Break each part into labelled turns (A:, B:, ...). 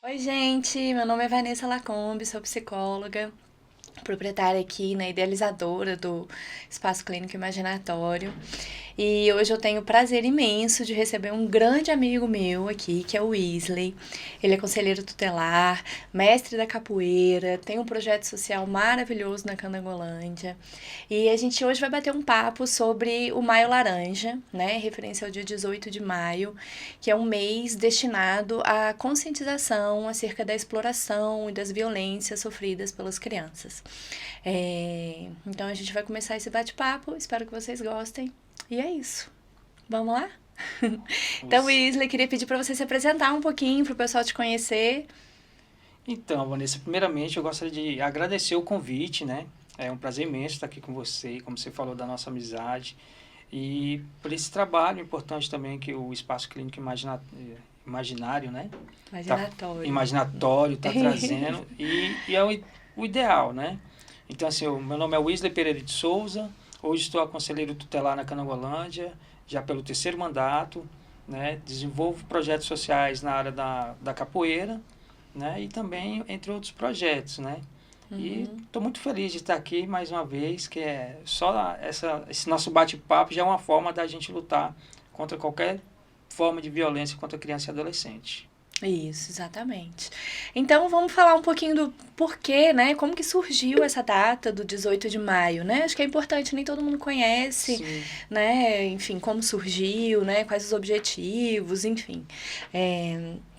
A: Oi, gente, meu nome é Vanessa Lacombe, sou psicóloga, proprietária aqui, né, idealizadora do Espaço Clínico Imaginatório. E hoje eu tenho o prazer imenso de receber um grande amigo meu aqui, que é o Wesley. Ele é conselheiro tutelar, mestre da capoeira, tem um projeto social maravilhoso na Candangolândia. E a gente hoje vai bater um papo sobre o Maio Laranja, né, referência ao dia 18 de maio, que é um mês destinado à conscientização acerca da exploração e das violências sofridas pelas crianças. Então a gente vai começar esse bate-papo, espero que vocês gostem. E é isso. Vamos lá? Então,
B: Vamos.
A: Wesley, queria pedir para você se apresentar um pouquinho, para o pessoal te conhecer.
B: Então, Vanessa, primeiramente eu gostaria de agradecer o convite, né? É um prazer imenso estar aqui com você, como você falou da nossa amizade, e por esse trabalho importante também que o Espaço Clínico Imaginário, né? Tá,
A: Imaginatório.
B: imaginatório está trazendo, e é o ideal, né? Então, assim, o meu nome é Wesley Pereira de Souza, hoje estou a conselheiro tutelar na Canangolândia, já pelo terceiro mandato, né? Desenvolvo projetos sociais na área da capoeira, né? E também entre outros projetos, né? E
A: Uhum.
B: estou muito feliz de estar aqui mais uma vez, que é só esse nosso bate-papo já é uma forma da gente lutar contra qualquer forma de violência contra criança e adolescente.
A: Isso, exatamente. Então vamos falar um pouquinho do porquê, né? Como que surgiu essa data do 18 de maio, né? Acho que é importante, nem todo mundo conhece,
B: Sim.
A: né? Enfim, como surgiu, né? Quais os objetivos, enfim.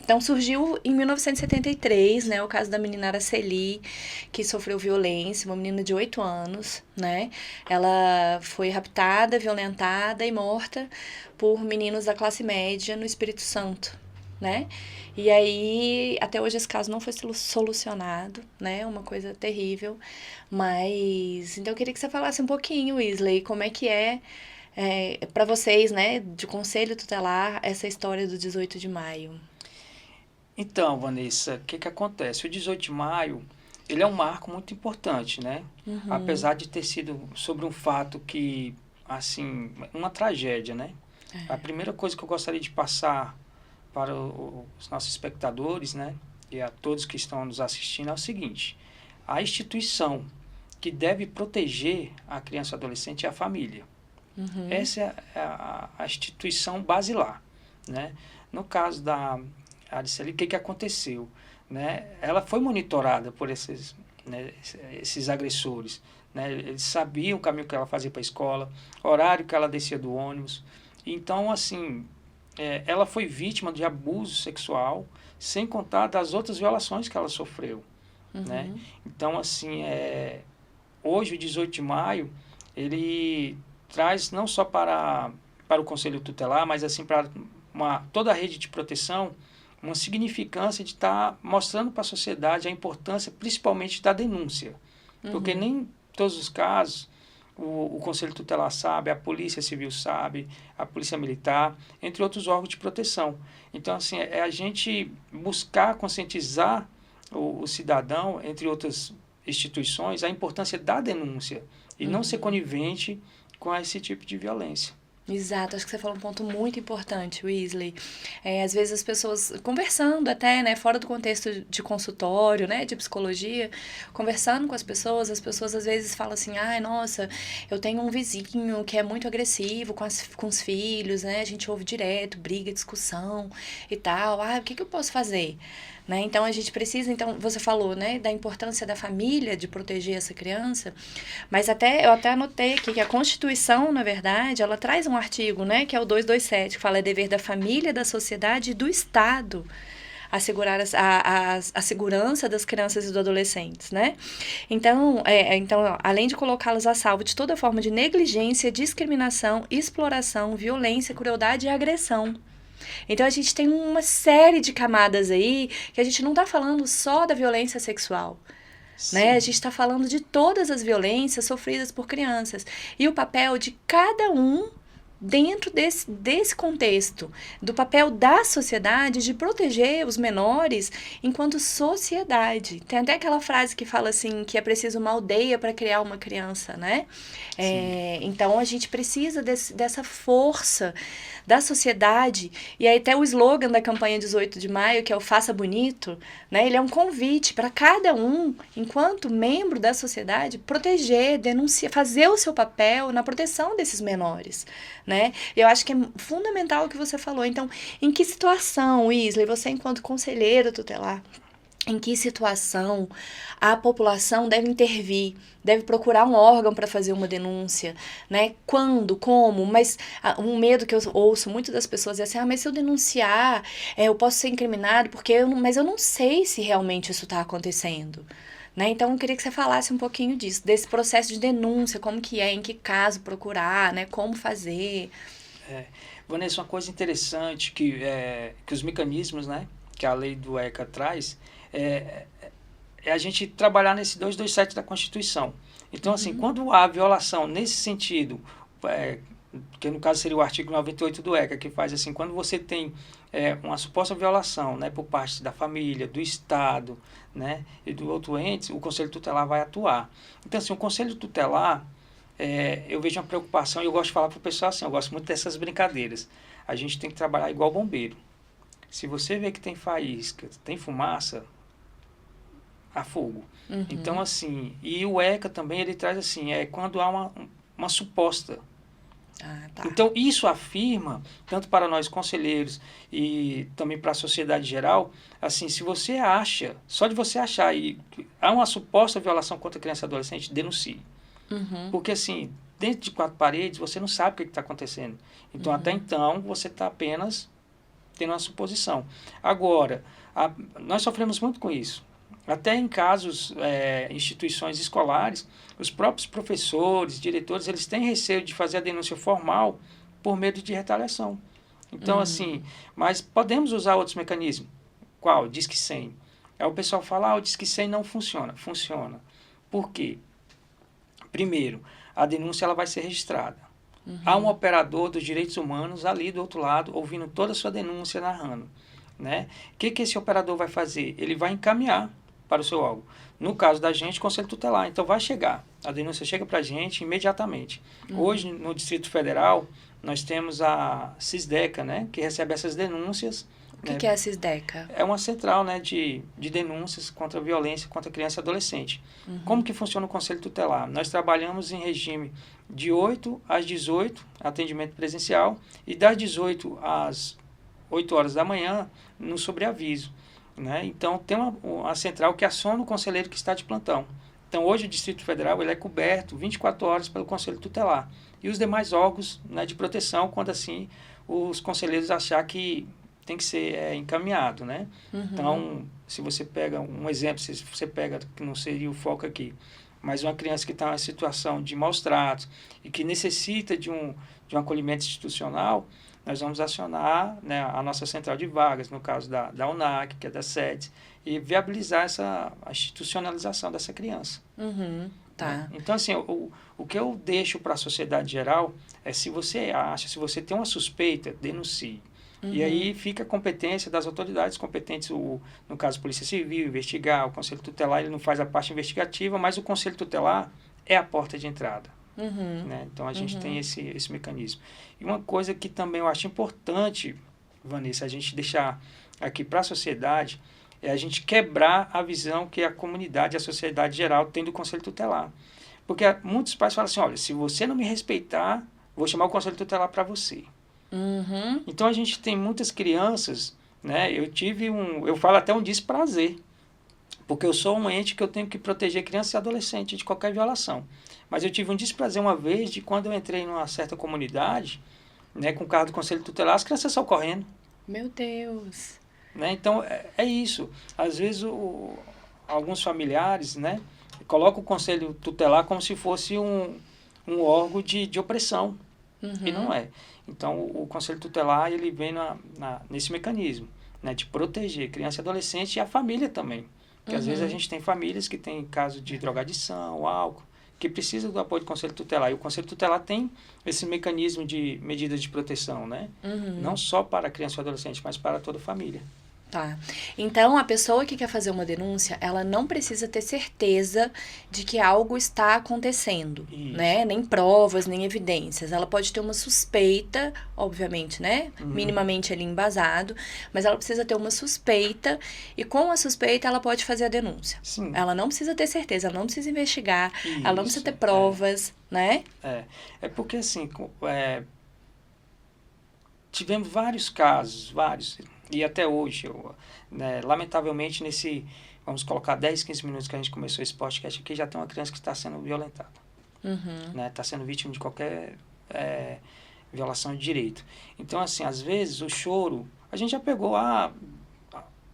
A: Então surgiu em 1973, né? O caso da menina Araceli, que sofreu violência, uma menina de 8 anos, né? Ela foi raptada, violentada e morta por meninos da classe média no Espírito Santo, né? E aí, até hoje esse caso não foi solucionado, né? Uma coisa terrível. Mas, então eu queria que você falasse um pouquinho, Wesley, como é que para vocês, né, de conselho tutelar, essa história do 18 de maio.
B: Então, Vanessa, o que que acontece? O 18 de maio, ele é um marco muito importante, né?
A: Uhum.
B: Apesar de ter sido sobre um fato que, assim, uma tragédia, né? A primeira coisa que eu gostaria de passar para os nossos espectadores, né? E a todos que estão nos assistindo é o seguinte: a instituição que deve proteger a criança e o adolescente é a família.
A: Uhum.
B: Essa é a instituição basilar, né? No caso da Araceli, o que que aconteceu, né? Ela foi monitorada por né, esses agressores, né? Eles sabiam o caminho que ela fazia para a escola, horário que ela descia do ônibus. Então, assim, ela foi vítima de abuso sexual, sem contar das outras violações que ela sofreu, né?
A: Uhum.
B: Então, assim, hoje, o 18 de maio, ele traz não só para o Conselho Tutelar, mas assim para toda a rede de proteção, uma significância de estar mostrando para a sociedade a importância, principalmente, da denúncia. Porque
A: Uhum.
B: nem todos os casos o Conselho Tutelar sabe, a Polícia Civil sabe, a Polícia Militar, entre outros órgãos de proteção. Então, assim, é a gente buscar conscientizar o cidadão, entre outras instituições, a importância da denúncia e não ser
A: Uhum.
B: conivente com esse tipo de violência.
A: Exato, acho que você falou um ponto muito importante, Weasley. Às vezes as pessoas, conversando até, né, fora do contexto de consultório, né, de psicologia, conversando com as pessoas às vezes falam assim, ai, nossa, eu tenho um vizinho que é muito agressivo com os filhos, né, a gente ouve direto, briga, discussão e tal, o que que eu posso fazer? Né? Então a gente precisa, então você falou, né, da importância da família de proteger essa criança, mas eu até anotei aqui que a Constituição, na verdade, ela traz um artigo, né, que é o 227, que fala é dever da família, da sociedade e do Estado assegurar a segurança das crianças e dos adolescentes, né? Então, além de colocá-las a salvo de toda forma de negligência, discriminação, exploração, violência, crueldade e agressão. Então a gente tem uma série de camadas aí que a gente não está falando só da violência sexual, né? A gente
B: Sim,
A: está falando de todas as violências sofridas por crianças e o papel de cada um, dentro desse contexto, do papel da sociedade de proteger os menores enquanto sociedade. Tem até aquela frase que fala assim, que é preciso uma aldeia para criar uma criança, né? Então, a gente precisa dessa força da sociedade, e aí até o slogan da campanha 18 de maio, que é o Faça Bonito, né? Ele é um convite para cada um, enquanto membro da sociedade, proteger, denunciar, fazer o seu papel na proteção desses menores, né? Eu acho que é fundamental o que você falou. Então, em que situação, Wesley, você enquanto conselheiro tutelar, em que situação a população deve intervir, deve procurar um órgão para fazer uma denúncia, né? Quando, como, mas um medo que eu ouço muito das pessoas é assim, mas se eu denunciar, eu posso ser incriminado, mas eu não sei se realmente isso está acontecendo. Né? Então, eu queria que você falasse um pouquinho disso, desse processo de denúncia, como que é, em que caso procurar, né? Como fazer.
B: Vanessa, uma coisa interessante que os mecanismos, né, que a lei do ECA traz, é a gente trabalhar nesse 227 da Constituição. Então, assim, quando há violação nesse sentido, que no caso seria o artigo 98 do ECA, que faz assim, quando você tem uma suposta violação, né, por parte da família, do Estado, né, e do outro ente, o Conselho Tutelar vai atuar. Então, assim, o Conselho Tutelar, eu vejo uma preocupação, e eu gosto de falar para o pessoal assim, eu gosto muito dessas brincadeiras. A gente tem que trabalhar igual bombeiro. Se você vê que tem faísca, tem fumaça, há fogo. Então, assim, e o ECA também, ele traz assim, quando há uma suposta.
A: Tá.
B: Então, isso afirma, tanto para nós conselheiros e também para a sociedade geral, assim, se você acha, só de você achar e há uma suposta violação contra criança e adolescente, denuncie. Porque, assim, dentro de 4 paredes, você não sabe o que está acontecendo. Então, até então, você está apenas tendo uma suposição. Agora, nós sofremos muito com isso. Até em casos, instituições escolares, os próprios professores, diretores, eles têm receio de fazer a denúncia formal por medo de retaliação. Então, assim, mas podemos usar outros mecanismos. Qual? Disque 100. Aí o pessoal fala, o Disque 100 não funciona. Funciona. Por quê? Primeiro, a denúncia ela vai ser registrada. Há um operador dos direitos humanos ali do outro lado, ouvindo toda a sua denúncia, narrando. Né? O que esse operador vai fazer? Ele vai encaminhar para o seu órgão. No caso da gente, Conselho Tutelar. Então, vai chegar. A denúncia chega para a gente imediatamente. Hoje, no Distrito Federal, nós temos a CISDECA, né? Que recebe essas denúncias.
A: O que é a CISDECA?
B: É uma central, né, de denúncias contra a violência contra criança e adolescente. Como que funciona o Conselho Tutelar? Nós trabalhamos em regime de 8 às 18, atendimento presencial, e das 18 às 8 horas da manhã, no sobreaviso. Né? Então, tem uma central que aciona o conselheiro que está de plantão. Então, hoje o Distrito Federal ele é coberto 24 horas pelo Conselho Tutelar. E os demais órgãos, né, de proteção, quando assim os conselheiros achar que tem que ser encaminhado. Né? Então, se você pega um exemplo, se você pega, que não seria o foco aqui, mas uma criança que está em situação de maus tratos e que necessita de um acolhimento institucional, nós vamos acionar, né, a nossa central de vagas, no caso da UNAC, que é da SEDES, e viabilizar a institucionalização dessa criança.
A: Tá.
B: Né? Então, assim, o que eu deixo para a sociedade geral é, se você tem uma suspeita, denuncie. E aí fica a competência das autoridades competentes, no caso, Polícia Civil, investigar, o Conselho Tutelar, ele não faz a parte investigativa, mas o Conselho Tutelar é a porta de entrada. Né? Então, a gente tem esse mecanismo. E uma coisa que também eu acho importante, Vanessa, a gente deixar aqui para a sociedade, é a gente quebrar a visão que a comunidade, a sociedade geral tem do Conselho Tutelar. Porque muitos pais falam assim, olha, se você não me respeitar, vou chamar o Conselho Tutelar para você. Então, a gente tem muitas crianças, né? Eu falo até um desprazer, porque eu sou um ente que eu tenho que proteger criança e adolescente de qualquer violação. Mas eu tive um desprazer uma vez de quando eu entrei numa certa comunidade, né, com o carro do Conselho Tutelar, as crianças saíram correndo.
A: Meu Deus!
B: Né? Então, é isso. Às vezes, alguns familiares, né, colocam o Conselho Tutelar como se fosse um órgão de opressão. E não é. Então, o Conselho Tutelar, ele vem nesse mecanismo, né, de proteger criança e adolescente e a família também. Porque às vezes a gente tem famílias que têm caso de drogadição, álcool, que precisa do apoio do Conselho Tutelar. E o Conselho Tutelar tem esse mecanismo de medidas de proteção, né? Não só para a criança e o adolescente, mas para toda a família.
A: Tá. Então, a pessoa que quer fazer uma denúncia, ela não precisa ter certeza de que algo está acontecendo, né? Nem provas, nem evidências. Ela pode ter uma suspeita, obviamente, né? Minimamente ali embasado, mas ela precisa ter uma suspeita e com a suspeita ela pode fazer a denúncia.
B: Sim.
A: Ela não precisa ter certeza, ela não precisa investigar, ela não precisa ter provas, né?
B: É porque assim, tivemos vários casos, e até hoje, né, lamentavelmente, vamos colocar 10, 15 minutos que a gente começou esse podcast aqui, já tem uma criança que está sendo violentada. Né, está sendo vítima de qualquer violação de direito. Então, assim, às vezes o choro, a gente já pegou, a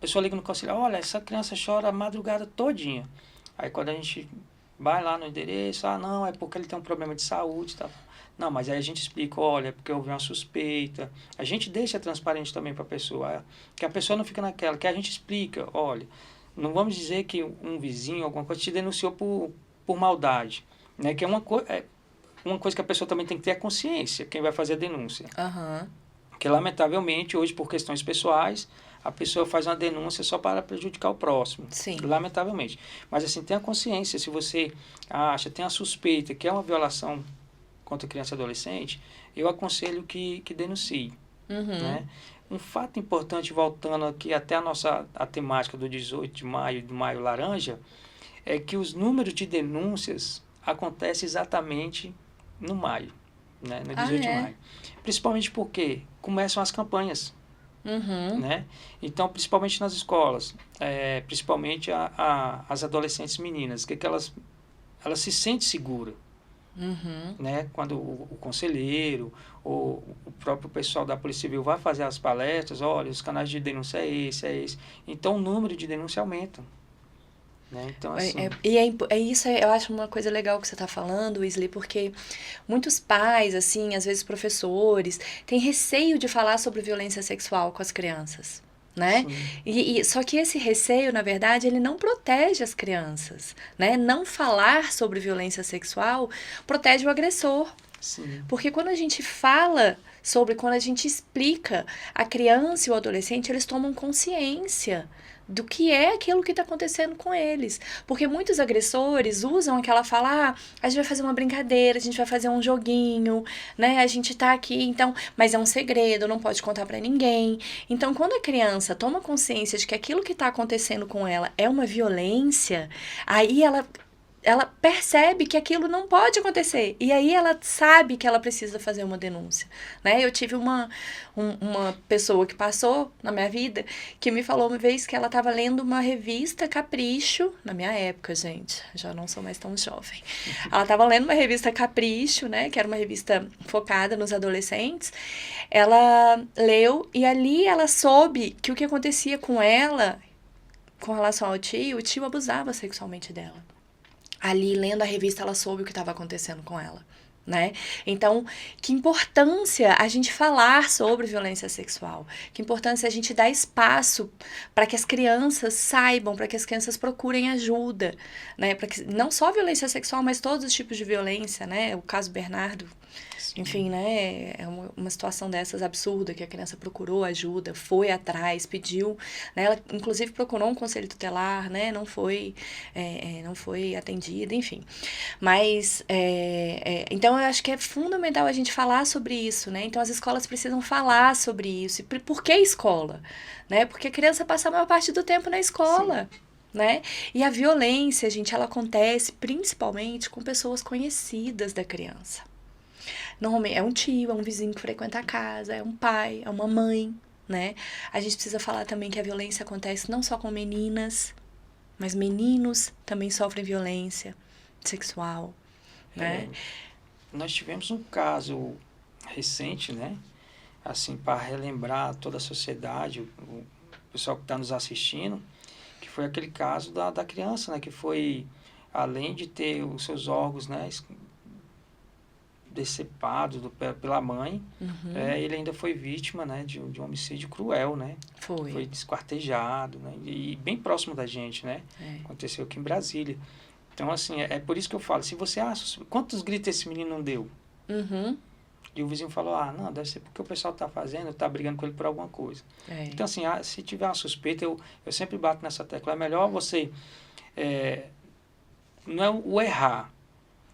B: pessoa liga no conselho, olha, essa criança chora a madrugada todinha. Aí quando a gente vai lá no endereço, não, é porque ele tem um problema de saúde, tá? Não, mas aí a gente explica, olha, é porque houve uma suspeita. A gente deixa transparente também para a pessoa, que a pessoa não fica naquela, que a gente explica, olha, não vamos dizer que um vizinho, alguma coisa, te denunciou por maldade, né? Que é uma coisa que a pessoa também tem que ter a consciência, quem vai fazer a denúncia. Porque, lamentavelmente, hoje, por questões pessoais, a pessoa faz uma denúncia só para prejudicar o próximo.
A: Sim.
B: Lamentavelmente. Mas, assim, tenha consciência, se você tem a suspeita que é uma violação contra criança e adolescente, eu aconselho que denuncie. Né? Um fato importante, voltando aqui até a temática do 18 de maio, do Maio Laranja, é que os números de denúncias acontecem exatamente no maio, né? No 18 de maio. Principalmente porque começam as campanhas. Né? Então, principalmente nas escolas, principalmente as adolescentes meninas, que elas se sentem seguras. Né? Quando o conselheiro ou o próprio pessoal da Polícia Civil vai fazer as palestras, olha, os canais de denúncia é esse. Então, o número de denúncia aumenta. Né? Então, assim...
A: isso, eu acho uma coisa legal que você está falando, Wesley, porque muitos pais, assim, às vezes professores, têm receio de falar sobre violência sexual com as crianças. Né? Só que esse receio, na verdade, ele não protege as crianças, né? Não falar sobre violência sexual protege o agressor.
B: Sim.
A: Porque quando a gente fala quando a gente explica, a criança e o adolescente, eles tomam consciência do que é aquilo que está acontecendo com eles. Porque muitos agressores usam aquela fala, a gente vai fazer uma brincadeira, a gente vai fazer um joguinho, né? A gente tá aqui, então, mas é um segredo, não pode contar para ninguém. Então, quando a criança toma consciência de que aquilo que está acontecendo com ela é uma violência, aí ela percebe que aquilo não pode acontecer. E aí ela sabe que ela precisa fazer uma denúncia. Né? Eu tive uma pessoa que passou na minha vida que me falou uma vez que ela estava lendo uma revista Capricho, na minha época, gente, já não sou mais tão jovem. Ela estava lendo uma revista Capricho, né, que era uma revista focada nos adolescentes. Ela leu e ali ela soube que o que acontecia com ela, com relação ao tio, o tio abusava sexualmente dela. Ali, lendo a revista, ela soube o que estava acontecendo com ela, né? Então, que importância a gente falar sobre violência sexual. Que importância a gente dar espaço para que as crianças saibam, para que as crianças procurem ajuda, né? Para que não só violência sexual, mas todos os tipos de violência, né? O caso Bernardo, enfim, né? É uma situação dessas absurda, que a criança procurou ajuda, foi atrás, pediu, né? Ela, inclusive, procurou um conselho tutelar, né? Não foi atendida, enfim. Mas, então, eu acho que é fundamental a gente falar sobre isso, né? Então, as escolas precisam falar sobre isso. E por que escola? Né? Porque a criança passa a maior parte do tempo na escola. Sim. Né? E a violência, gente, ela acontece principalmente com pessoas conhecidas da criança. Normalmente é um tio, é um vizinho que frequenta a casa, é um pai, é uma mãe, né? A gente precisa falar também que a violência acontece não só com meninas, mas meninos também sofrem violência sexual, né?
B: Nós tivemos um caso recente, né? Assim, para relembrar toda a sociedade, o pessoal que está nos assistindo, que foi aquele caso da criança, né? Que foi, além de ter os seus órgãos, né? Decepado pela mãe, ele ainda foi vítima, né, de um homicídio cruel, né? Foi esquartejado, né? E bem próximo da gente, né? Aconteceu aqui em Brasília. Então, assim, é por isso que eu falo, se você acha, quantos gritos esse menino não deu?
A: Uhum.
B: E o vizinho falou, não, deve ser porque o pessoal está fazendo, está brigando com ele por alguma coisa.
A: É.
B: Então, assim, se tiver uma suspeita, eu sempre bato nessa tecla. É melhor você, não é o errar,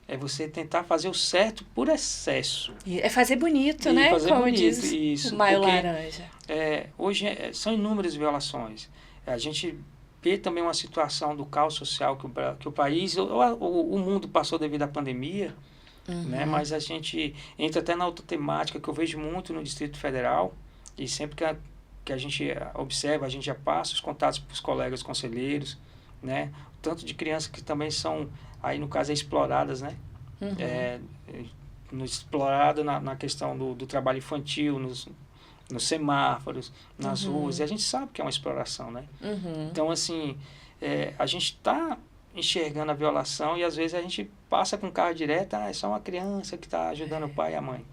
B: é você tentar fazer o certo por excesso.
A: É fazer bonito,
B: E
A: né?
B: fazer
A: Como
B: bonito,
A: diz
B: isso.
A: o Maio
B: Porque,
A: Laranja.
B: hoje são inúmeras violações. A gente vê também uma situação do caos social que o país, o mundo passou devido à pandemia, né? Mas a gente entra até na outra temática que eu vejo muito no Distrito Federal, e sempre que a gente observa, a gente já passa os contatos para os colegas conselheiros, né? Tanto de crianças que também são, aí no caso, exploradas, né? Explorado na questão do trabalho infantil, nos semáforos, nas ruas, e a gente sabe que é uma exploração, né? Então, assim, a gente está enxergando a violação e às vezes a gente passa com o carro direto, é só uma criança que está ajudando o pai e a mãe.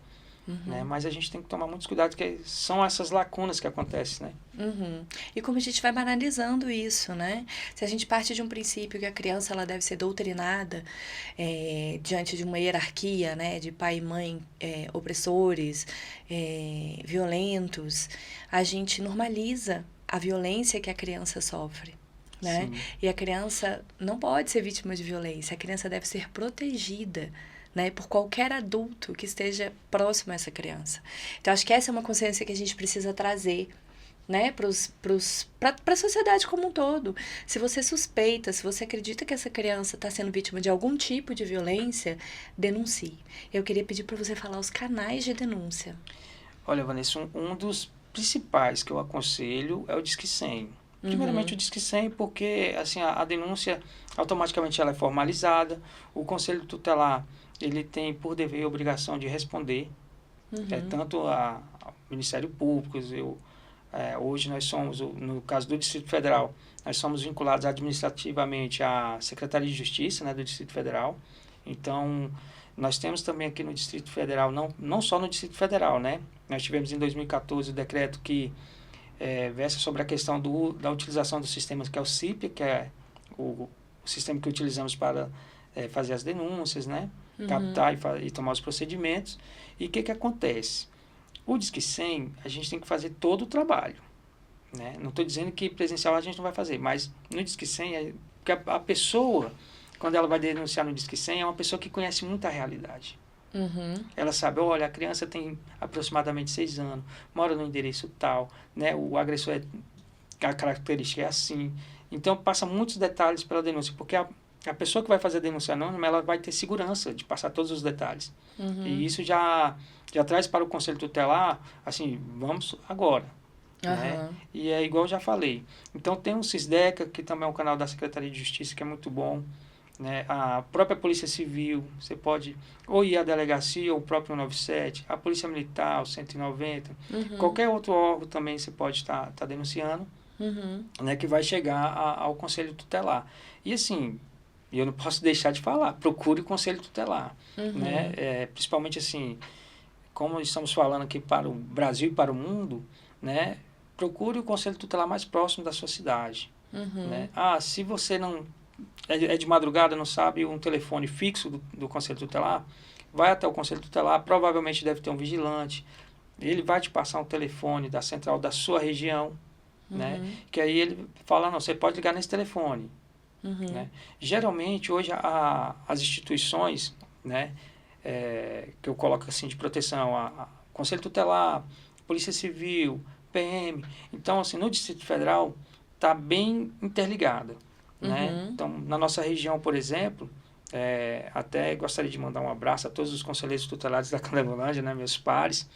B: Né? Mas a gente tem que tomar muitos cuidados, porque são essas lacunas que acontecem, né?
A: E como a gente vai banalizando isso, né? Se a gente parte de um princípio que a criança ela deve ser doutrinada diante de uma hierarquia, né? De pai e mãe opressores, violentos, a gente normaliza a violência que a criança sofre. Né? E a criança não pode ser vítima de violência, a criança deve ser protegida, né, por qualquer adulto que esteja próximo a essa criança. Então, acho que essa é uma consciência que a gente precisa trazer, né, para a sociedade como um todo. Se você suspeita, se você acredita que essa criança está sendo vítima de algum tipo de violência, denuncie. Eu queria pedir para você falar os canais de denúncia.
B: Olha, Vanessa, um dos principais que eu aconselho é o Disque 100. Primeiramente o Disque 100, porque assim, a denúncia automaticamente ela é formalizada, o Conselho Tutelar ele tem por dever e obrigação de responder, tanto ao Ministério Público, hoje nós somos, no caso do Distrito Federal, nós somos vinculados administrativamente à Secretaria de Justiça, né, do Distrito Federal. Então, nós temos também aqui no Distrito Federal, não só no Distrito Federal, né, nós tivemos em 2014 o decreto que versa sobre a questão da utilização dos sistemas, que é o CIP, que é o sistema que utilizamos para fazer as denúncias, né? Captar e tomar os procedimentos. E o que acontece? O Disque 100, a gente tem que fazer todo o trabalho. Né? Não estou dizendo que presencial a gente não vai fazer, mas no Disque 100, porque a pessoa, quando ela vai denunciar no Disque 100, é uma pessoa que conhece muito a realidade. Ela sabe, olha, a criança tem aproximadamente 6 anos, mora no endereço tal, né? O agressor a característica é assim. Então, passa muitos detalhes pela denúncia, porque a pessoa que vai fazer a denúncia anônima, ela vai ter segurança de passar todos os detalhes. E isso já traz para o Conselho Tutelar, assim, vamos agora. Né? E é igual eu já falei. Então, tem o Cisdeca, que também é um canal da Secretaria de Justiça, que é muito bom. Né? A própria Polícia Civil, você pode ou ir à delegacia, ou o próprio 197, a Polícia Militar, o 190, qualquer outro órgão também você pode estar denunciando, né? Que vai chegar ao Conselho Tutelar. E assim, eu não posso deixar de falar, procure o Conselho Tutelar. Né? Principalmente assim, como estamos falando aqui para o Brasil e para o mundo, né? Procure o Conselho Tutelar mais próximo da sua cidade. Né? Se você não é de madrugada, não sabe um telefone fixo do Conselho Tutelar, vai até o Conselho Tutelar, provavelmente deve ter um vigilante, ele vai te passar um telefone da central da sua região, né? Que aí ele fala, não, você pode ligar nesse telefone. Né? Geralmente, hoje, as instituições, né, que eu coloco assim de proteção, a Conselho Tutelar, Polícia Civil, PM, então, assim, no Distrito Federal, está bem interligada. Né? Então, na nossa região, por exemplo, até gostaria de mandar um abraço a todos os conselheiros tutelares da Candangolândia, né, meus pares.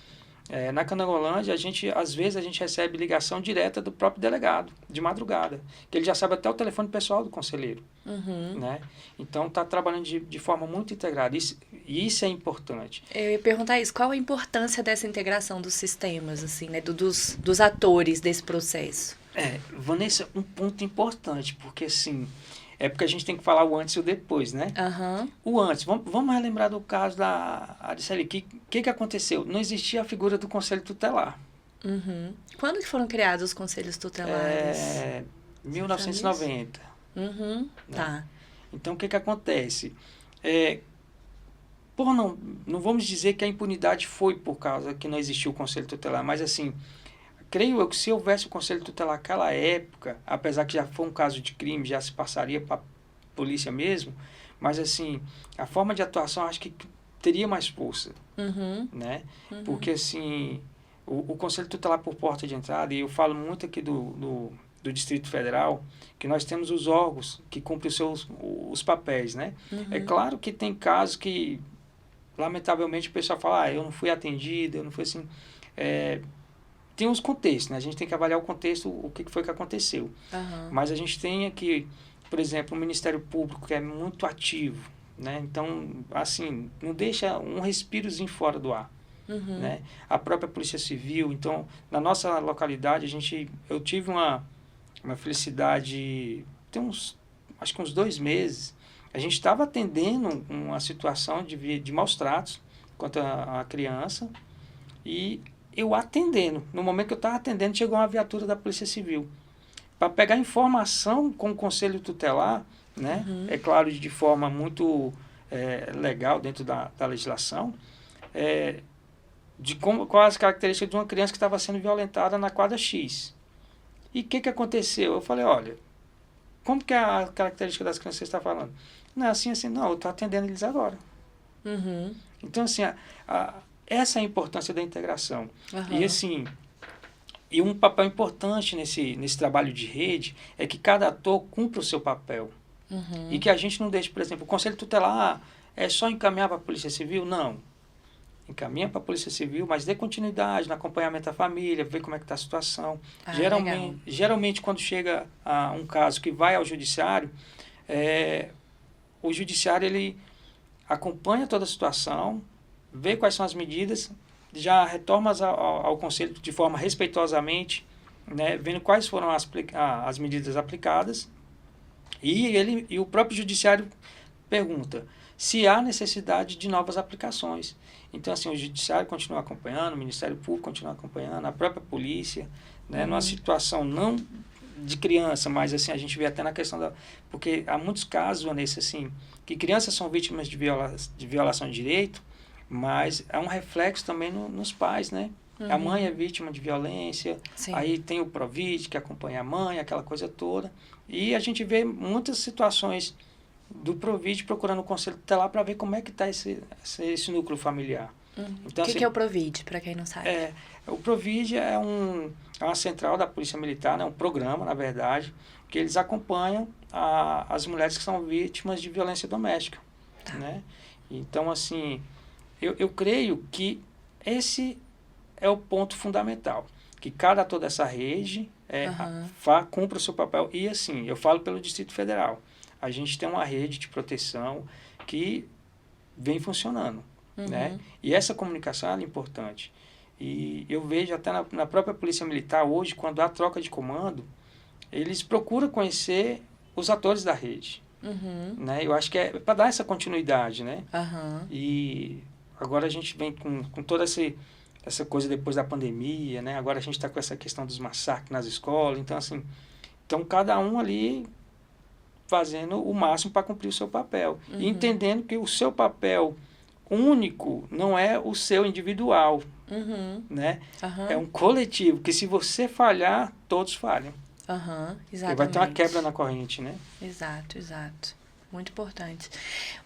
B: Na Candangolândia, às vezes a gente recebe ligação direta do próprio delegado, de madrugada, que ele já sabe até o telefone pessoal do conselheiro. Né? Então, está trabalhando de forma muito integrada, e isso é importante.
A: Eu ia perguntar isso, qual a importância dessa integração dos sistemas, assim, né, dos atores desse processo?
B: Vanessa, um ponto importante, porque assim, porque a gente tem que falar o antes e o depois, né? O antes, vamos relembrar do caso da Ariceli. O que aconteceu? Não existia a figura do Conselho Tutelar.
A: Quando que foram criados os conselhos tutelares?
B: 1990.
A: Né? Tá.
B: Então, o que acontece? Não vamos dizer que a impunidade foi por causa que não existiu o Conselho Tutelar, mas assim, creio eu que se houvesse o Conselho Tutelar naquela época, apesar que já foi um caso de crime, já se passaria para a polícia mesmo, mas assim, a forma de atuação acho que teria mais força, né? Porque assim, o Conselho Tutelar por porta de entrada, e eu falo muito aqui do Distrito Federal, que nós temos os órgãos que cumprem os papéis, né? É claro que tem casos que, lamentavelmente, o pessoal fala, eu não fui atendido, eu não fui assim... tem uns contextos, né? A gente tem que avaliar o contexto, o que foi que aconteceu. Mas a gente tem aqui, por exemplo, o Ministério Público, que é muito ativo, né? Então, assim, não deixa um respirozinho fora do ar. Né? A própria Polícia Civil. Então, na nossa localidade, eu tive uma felicidade, acho que uns 2 meses, a gente estava atendendo uma situação de maus tratos contra a criança, e eu atendendo, no momento que eu estava atendendo, chegou uma viatura da Polícia Civil para pegar informação com o Conselho Tutelar, né? É claro, de forma muito legal dentro da legislação, de quais as características de uma criança que estava sendo violentada na quadra X. E o que aconteceu? Eu falei, olha, como que é a característica das crianças que você está falando? Não é assim, não, eu estou atendendo eles agora. Então, assim, essa é a importância da integração. E, assim, e um papel importante nesse trabalho de rede é que cada ator cumpra o seu papel. E que a gente não deixe, por exemplo, o Conselho Tutelar é só encaminhar para a Polícia Civil? Não. Encaminha para a Polícia Civil, mas dê continuidade no acompanhamento da família, ver como é que está a situação. Geralmente, quando chega a um caso que vai ao judiciário, o judiciário ele acompanha toda a situação, vê quais são as medidas, já retorna ao Conselho de forma respeitosamente, né, vendo quais foram as medidas aplicadas, e o próprio judiciário pergunta se há necessidade de novas aplicações. Então, assim, o judiciário continua acompanhando, o Ministério Público continua acompanhando, a própria polícia, né, numa situação não de criança, mas assim, a gente vê até na questão porque há muitos casos, Vanessa, assim, que crianças são vítimas de violação de direito, mas é um reflexo também nos pais, né? A mãe é vítima de violência, aí tem o Provide, que acompanha a mãe, aquela coisa toda. E a gente vê muitas situações do Provide procurando o Conselho Tutelar para ver como é que está esse núcleo familiar.
A: Então, o que é o Provide, para quem não sabe?
B: O Provide é uma central da Polícia Militar, né? Um programa, na verdade, que eles acompanham as mulheres que são vítimas de violência doméstica. Né? Então, assim, eu creio que esse é o ponto fundamental, que cada ator dessa rede cumpra o seu papel. E assim, eu falo pelo Distrito Federal, a gente tem uma rede de proteção que vem funcionando, né? E essa comunicação é importante. E eu vejo até na própria Polícia Militar hoje, quando há troca de comando, eles procuram conhecer os atores da rede. Né? Eu acho que é para dar essa continuidade, né? E agora a gente vem com toda essa coisa depois da pandemia, né? Agora a gente está com essa questão dos massacres nas escolas. Então, assim, cada um ali fazendo o máximo para cumprir o seu papel. E entendendo que o seu papel único não é o seu individual, né? É um coletivo, que se você falhar, todos falham.
A: Exatamente.
B: Vai ter uma quebra na corrente, né?
A: Exato. Muito importante.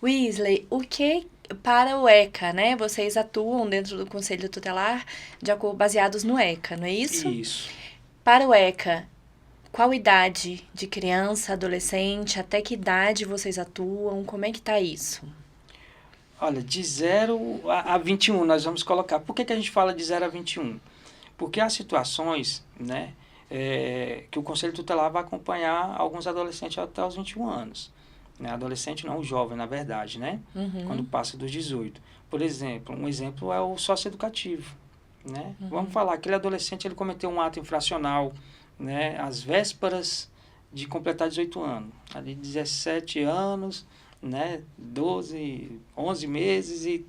A: Weasley, o que para o ECA, né? Vocês atuam dentro do Conselho Tutelar baseados no ECA, não é isso?
B: Isso.
A: Para o ECA, qual idade de criança, adolescente, até que idade vocês atuam? Como é que está isso?
B: Olha, de 0 a 21 nós vamos colocar. Por que a gente fala de 0 a 21? Porque há situações, né, que o Conselho Tutelar vai acompanhar alguns adolescentes até os 21 anos. Né? Adolescente não, o jovem, na verdade, né? Quando passa dos 18. Por exemplo, um exemplo é o socioeducativo. Né? Vamos falar, aquele adolescente ele cometeu um ato infracional, né, às vésperas de completar 18 anos. Ali 17 anos, né, 11 meses e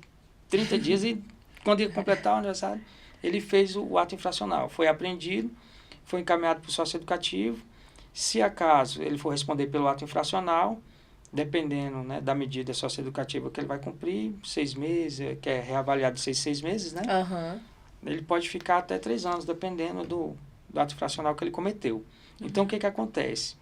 B: 30 dias, e quando ele completar o aniversário, ele fez o ato infracional. Foi apreendido, foi encaminhado para o socioeducativo. Se acaso ele for responder pelo ato infracional, dependendo, né, da medida socioeducativa que ele vai cumprir, 6 meses, que é reavaliado de 6 meses, né?
A: Aham.
B: Ele pode ficar até 3 anos, dependendo do ato infracional que ele cometeu. Então, o que acontece?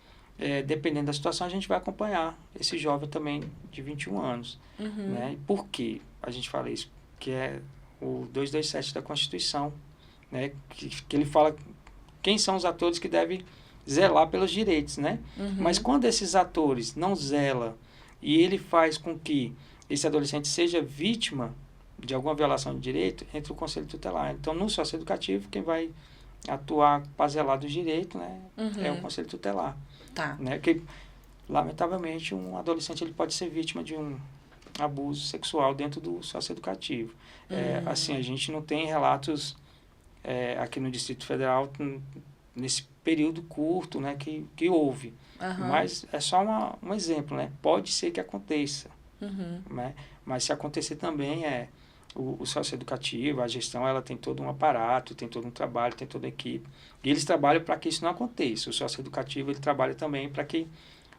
B: Dependendo da situação, a gente vai acompanhar esse jovem também de 21 anos. Né? E por que a gente fala isso? Que é o 227 da Constituição, né? Que ele fala quem são os atores que devem zelar pelos direitos, né? Mas quando esses atores não zelam e ele faz com que esse adolescente seja vítima de alguma violação de direito, entra o Conselho Tutelar. Então, no socioeducativo, quem vai atuar para zelar dos direitos, né, é o Conselho Tutelar.
A: Tá.
B: Né? Que, lamentavelmente, um adolescente ele pode ser vítima de um abuso sexual dentro do socioeducativo. Assim, a gente não tem relatos aqui no Distrito Federal nesse período curto, né, que houve. Mas é só um exemplo, né? Pode ser que aconteça. Né? Mas se acontecer também o socioeducativo, a gestão, ela tem todo um aparato, tem todo um trabalho, tem toda a equipe. E eles trabalham para que isso não aconteça. O socioeducativo, ele trabalha também para que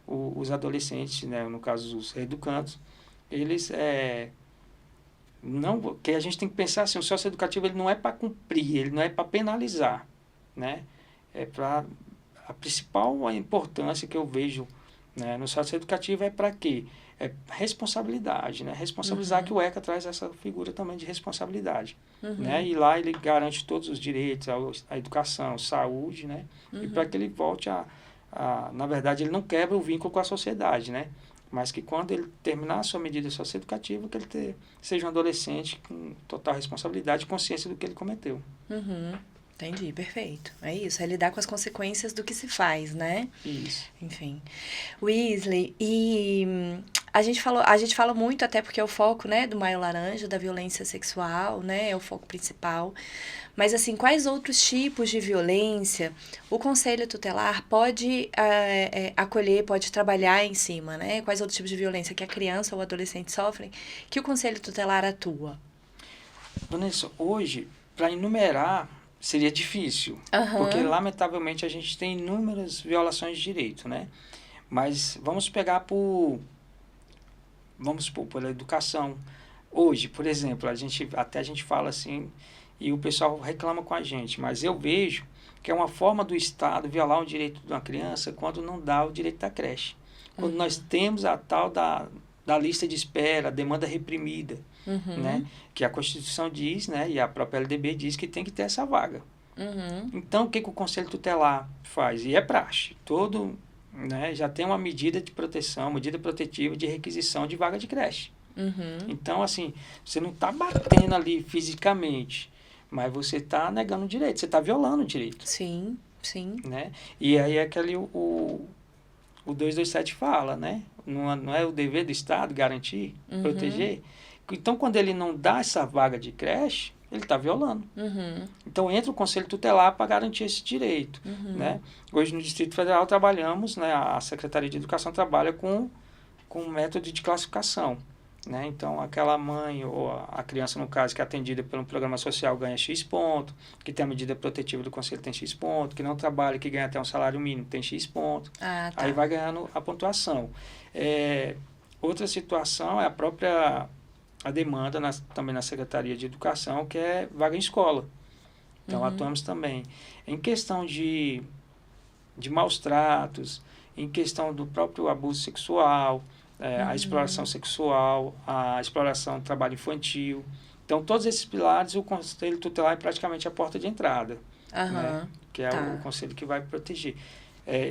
B: os adolescentes, né, no caso os educandos, eles não, que a gente tem que pensar assim, o socioeducativo ele não é para cumprir, ele não é para penalizar, né? É para a principal importância que eu vejo, né, no socioeducativo é para quê? É responsabilidade, né? Responsabilizar, que o ECA traz essa figura também de responsabilidade, né? E lá ele garante todos os direitos, a educação, saúde, né? E para que ele volte na verdade, ele não quebra o vínculo com a sociedade, né? Mas que quando ele terminar a sua medida socioeducativa, que ele seja um adolescente com total responsabilidade e consciência do que ele cometeu.
A: Entendi, perfeito. É isso, é lidar com as consequências do que se faz, né?
B: Isso.
A: Enfim. Weasley, e a gente fala muito, até porque é o foco, né, do Maio Laranja, da violência sexual, né, é o foco principal. Mas, assim, quais outros tipos de violência o Conselho Tutelar pode acolher, pode trabalhar em cima, né? Quais outros tipos de violência que a criança ou o adolescente sofrem que o Conselho Tutelar atua?
B: Vanessa, hoje, para enumerar, seria difícil, porque, lamentavelmente, a gente tem inúmeras violações de direito, né? Mas vamos pegar pela educação. Hoje, por exemplo, a gente fala assim, e o pessoal reclama com a gente, mas eu vejo que é uma forma do Estado violar o direito de uma criança quando não dá o direito da creche. Quando nós temos a tal da lista de espera, a demanda reprimida, né? Que a Constituição diz, né? E a própria LDB diz que tem que ter essa vaga. Então, o que o Conselho Tutelar faz? E é praxe. Né, já tem uma medida de proteção, medida protetiva de requisição de vaga de creche. Então, assim, você não está batendo ali fisicamente, mas você está negando o direito, você está violando o direito.
A: Sim, sim.
B: Né? E aí o 227 fala, né? Não é o dever do Estado garantir, proteger. Então, quando ele não dá essa vaga de creche, ele está violando. Então, entra o Conselho Tutelar para garantir esse direito. Né? Hoje, no Distrito Federal, trabalhamos, né, a Secretaria de Educação trabalha com um método de classificação. Né? Então, aquela mãe ou a criança, no caso, que é atendida pelo programa social ganha X ponto, que tem a medida protetiva do Conselho tem X ponto, que não trabalha, que ganha até um salário mínimo tem X ponto.
A: Tá.
B: Aí vai ganhando a pontuação. Outra situação é a demanda também na Secretaria de Educação, que é vaga em escola. Então, atuamos também. Em questão de maus tratos, em questão do próprio abuso sexual, a exploração sexual, a exploração do trabalho infantil. Então, todos esses pilares, o Conselho Tutelar é praticamente a porta de entrada, né? Que é o conselho que vai proteger.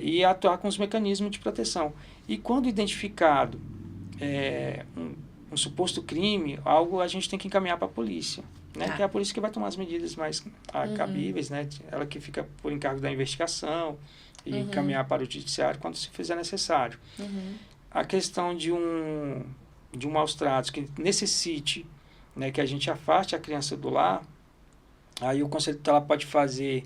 B: E atuar com os mecanismos de proteção. E quando identificado um suposto crime, algo a gente tem que encaminhar para a polícia, né? Que é a polícia que vai tomar as medidas mais cabíveis, né? Ela que fica por encargo da investigação e encaminhar para o judiciário quando se fizer necessário. A questão de um maus tratos que necessite, né, que a gente afaste a criança do lar, aí o Conselho Tutelar pode fazer,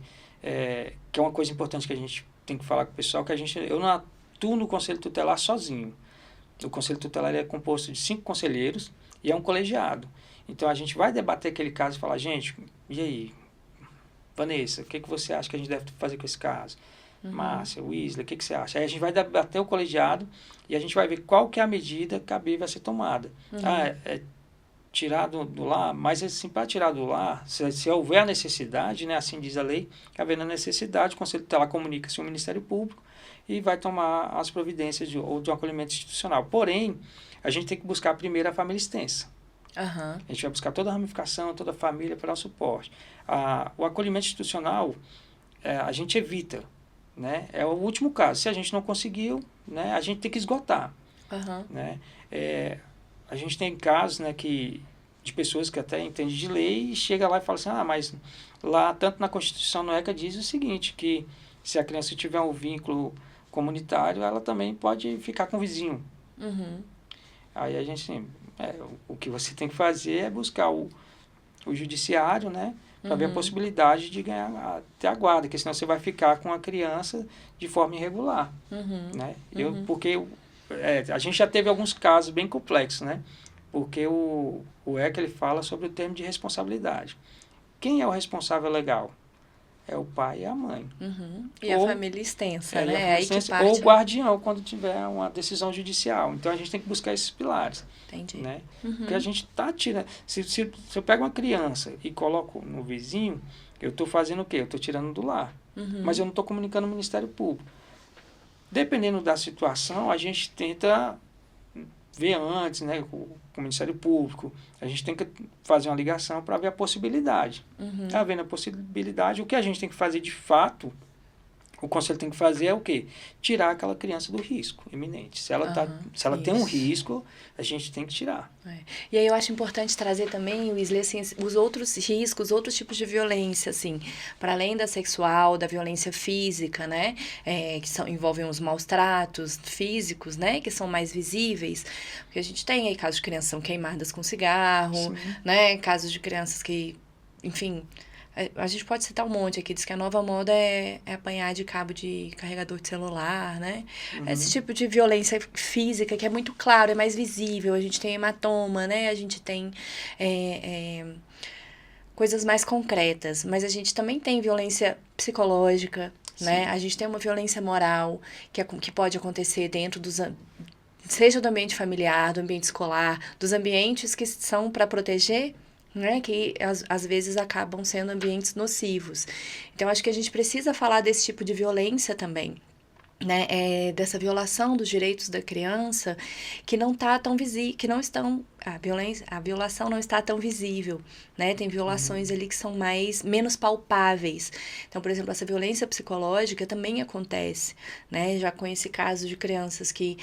B: que é uma coisa importante que a gente tem que falar com o pessoal, que eu não atuo no Conselho Tutelar sozinho. O Conselho Tutelar é composto de 5 conselheiros e é um colegiado. Então, a gente vai debater aquele caso e falar, gente, e aí, Vanessa, o que você acha que a gente deve fazer com esse caso? Márcia, Wesley, o que você acha? Aí a gente vai debater o colegiado e a gente vai ver qual que é a medida cabível a ser tomada. Tirar do lar, mas assim, para tirar do lar, se houver a necessidade, né, assim diz a lei, que havendo a necessidade, o Conselho Tutelar comunica-se ao Ministério Público e vai tomar as providências de um acolhimento institucional. Porém, a gente tem que buscar primeiro a família extensa. A gente vai buscar toda a ramificação, toda a família para dar suporte. O acolhimento institucional, a gente evita, né? É o último caso. Se a gente não conseguiu, né, a gente tem que esgotar. Né? A gente tem casos, né, de pessoas que até entendem de lei e chega lá e fala assim, mas lá, tanto na Constituição, no ECA, diz o seguinte, que se a criança tiver um vínculo comunitário, ela também pode ficar com o vizinho. Aí a gente, assim, o que você tem que fazer é buscar o judiciário, né, para ver a possibilidade de ganhar até a guarda, porque senão você vai ficar com a criança de forma irregular. Né? Porque a gente já teve alguns casos bem complexos, né? Porque o ECA, ele fala sobre o termo de responsabilidade. Quem é o responsável legal? É o pai e a mãe.
A: E a família extensa, né?
B: Aí que parte... Ou o guardião, quando tiver uma decisão judicial. Então, a gente tem que buscar esses pilares.
A: Entendi.
B: Né? Porque a gente está tirando... Se eu pego uma criança e coloco no vizinho, eu estou fazendo o quê? Eu estou tirando do lar. Mas eu não estou comunicando ao Ministério Público. Dependendo da situação, a gente tenta ver antes, né, com o Ministério Público. A gente tem que fazer uma ligação para ver a possibilidade. Havendo a possibilidade, o que a gente tem que fazer de fato, o conselho tem que fazer é o quê? Tirar aquela criança do risco iminente. Se ela tem um risco, a gente tem que tirar.
A: E aí eu acho importante trazer também, Wesley, assim, os outros riscos, outros tipos de violência, assim, para além da sexual, da violência física, né, que envolvem os maus tratos físicos, né, que são mais visíveis, porque a gente tem aí casos de crianças que são queimadas com cigarro, né, casos de crianças que, enfim... A gente pode citar um monte aqui, diz que a nova moda é apanhar de cabo de carregador de celular, né? Esse tipo de violência física que é muito claro, é mais visível. A gente tem hematoma, né? A gente tem coisas mais concretas. Mas a gente também tem violência psicológica, né? A gente tem uma violência moral que pode acontecer dentro seja do ambiente familiar, do ambiente escolar, dos ambientes que são para proteger, né, que às vezes acabam sendo ambientes nocivos. Então, acho que a gente precisa falar desse tipo de violência também, né, dessa violação dos direitos da criança que não está tão visível, que não estão, a violação não está tão visível, né, tem violações ali que são menos palpáveis. Então, por exemplo, essa violência psicológica também acontece, né, já conheci casos de crianças que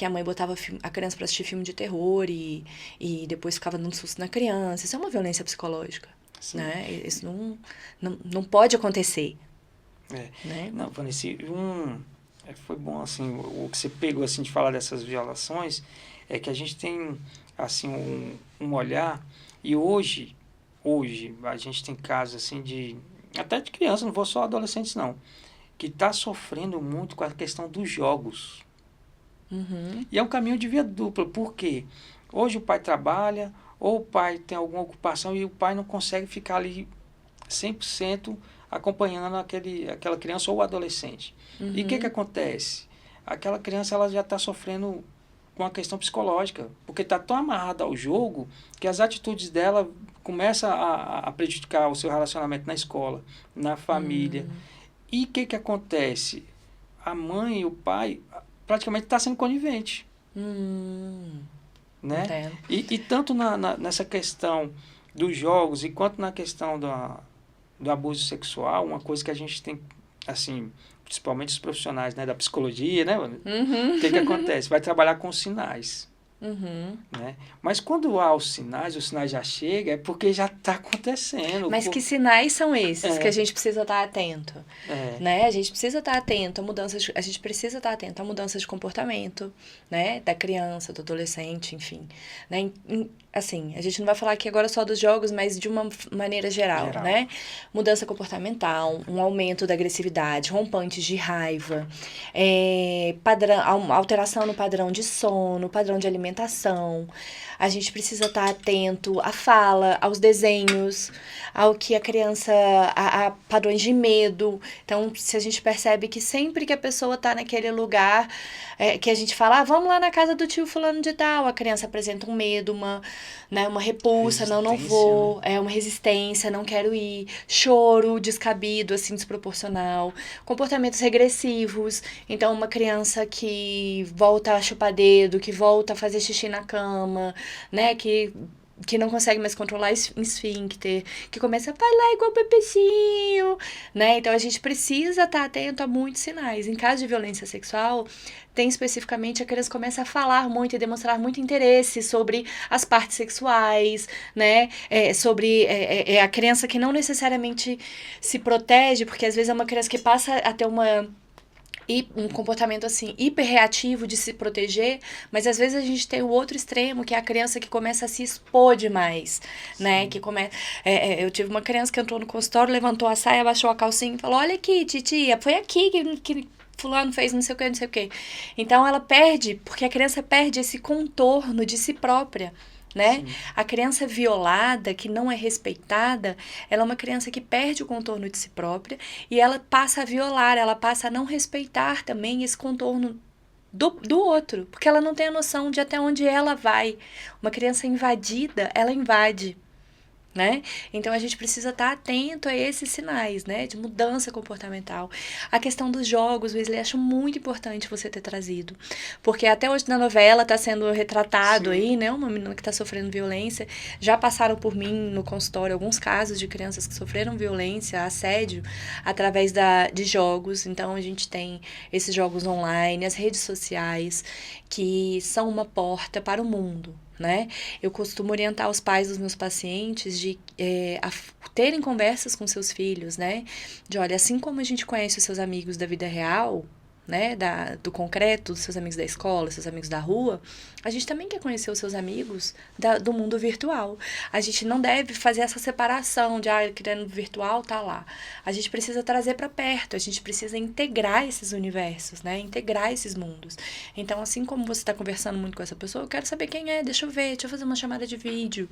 A: a mãe botava a criança para assistir filme de terror e depois ficava dando susto na criança. Isso é uma violência psicológica, né, isso não pode acontecer. Né?
B: Não, Vanessa, foi bom, assim, o que você pegou, assim, de falar dessas violações, é que a gente tem, assim, um olhar, e hoje a gente tem casos, assim, até de criança, não vou só adolescentes, não, que está sofrendo muito com a questão dos jogos. E é um caminho de via dupla, por quê? Hoje o pai trabalha, ou o pai tem alguma ocupação e o pai não consegue ficar ali 100% acompanhando aquela criança ou adolescente. E o que acontece? Aquela criança ela já está sofrendo com a questão psicológica, porque está tão amarrada ao jogo que as atitudes dela começam a prejudicar o seu relacionamento na escola, na família. E o que acontece? A mãe e o pai praticamente estão sendo coniventes. Né? E tanto nessa questão dos jogos, e quanto na questão do abuso sexual, uma coisa que a gente tem, assim, principalmente os profissionais, né, da psicologia, né? O que acontece? Vai trabalhar com os sinais. Né? Mas quando há os sinais já chega, é porque já está acontecendo.
A: Mas que sinais são esses que a gente precisa estar atento? Né? A gente precisa estar atento a mudanças, a gente precisa estar atento a mudanças de comportamento, né, da criança, do adolescente, enfim, né, assim, a gente não vai falar aqui agora só dos jogos, mas de uma maneira geral, né? Mudança comportamental, um aumento da agressividade, rompantes de raiva, alteração no padrão de sono, padrão de alimentação. A gente precisa estar atento à fala, aos desenhos, ao que a criança, a padrões de medo. Então, se a gente percebe que sempre que a pessoa está naquele lugar, que a gente fala, vamos lá na casa do tio fulano de tal, a criança apresenta um medo, uma repulsa, não vou, uma resistência, não quero ir, choro descabido, assim, desproporcional, comportamentos regressivos, então uma criança que volta a chupar dedo, que volta a fazer xixi na cama, né, que não consegue mais controlar esfíncter, que começa a falar igual bebezinho, né? Então, a gente precisa estar atento a muitos sinais. Em caso de violência sexual, tem especificamente a criança começa a falar muito e demonstrar muito interesse sobre as partes sexuais, né? Sobre a criança que não necessariamente se protege, porque às vezes é uma criança que passa a ter um comportamento assim hiperreativo de se proteger, mas às vezes a gente tem o outro extremo, que é a criança que começa a se expor demais, né? Que eu tive uma criança que entrou no consultório, levantou a saia, abaixou a calcinha e falou: olha aqui, titia, foi aqui que fulano fez não sei o que, não sei o que. Então ela perde, porque a criança perde esse contorno de si própria, né? Sim. A criança violada, que não é respeitada, ela é uma criança que perde o contorno de si própria e ela passa a violar, ela passa a não respeitar também esse contorno do outro, porque ela não tem a noção de até onde ela vai. Uma criança invadida, ela invade, né? Então a gente precisa estar atento a esses sinais, né, de mudança comportamental. A questão dos jogos, Wesley, acho muito importante você ter trazido, porque até hoje na novela está sendo retratado aí, né, uma menina que está sofrendo violência. Já passaram por mim no consultório alguns casos de crianças que sofreram violência, assédio através de jogos. Então a gente tem esses jogos online, as redes sociais, que são uma porta para o mundo, né? Eu costumo orientar os pais dos meus pacientes de terem conversas com seus filhos, né? De, olha, assim como a gente conhece os seus amigos da vida real, né? Do concreto, os seus amigos da escola, seus amigos da rua, a gente também quer conhecer os seus amigos do mundo virtual. A gente não deve fazer essa separação de, querendo virtual, tá lá. A gente precisa trazer para perto, a gente precisa integrar esses universos, né? Integrar esses mundos. Então, assim como você está conversando muito com essa pessoa, eu quero saber quem é, deixa eu ver, deixa eu fazer uma chamada de vídeo,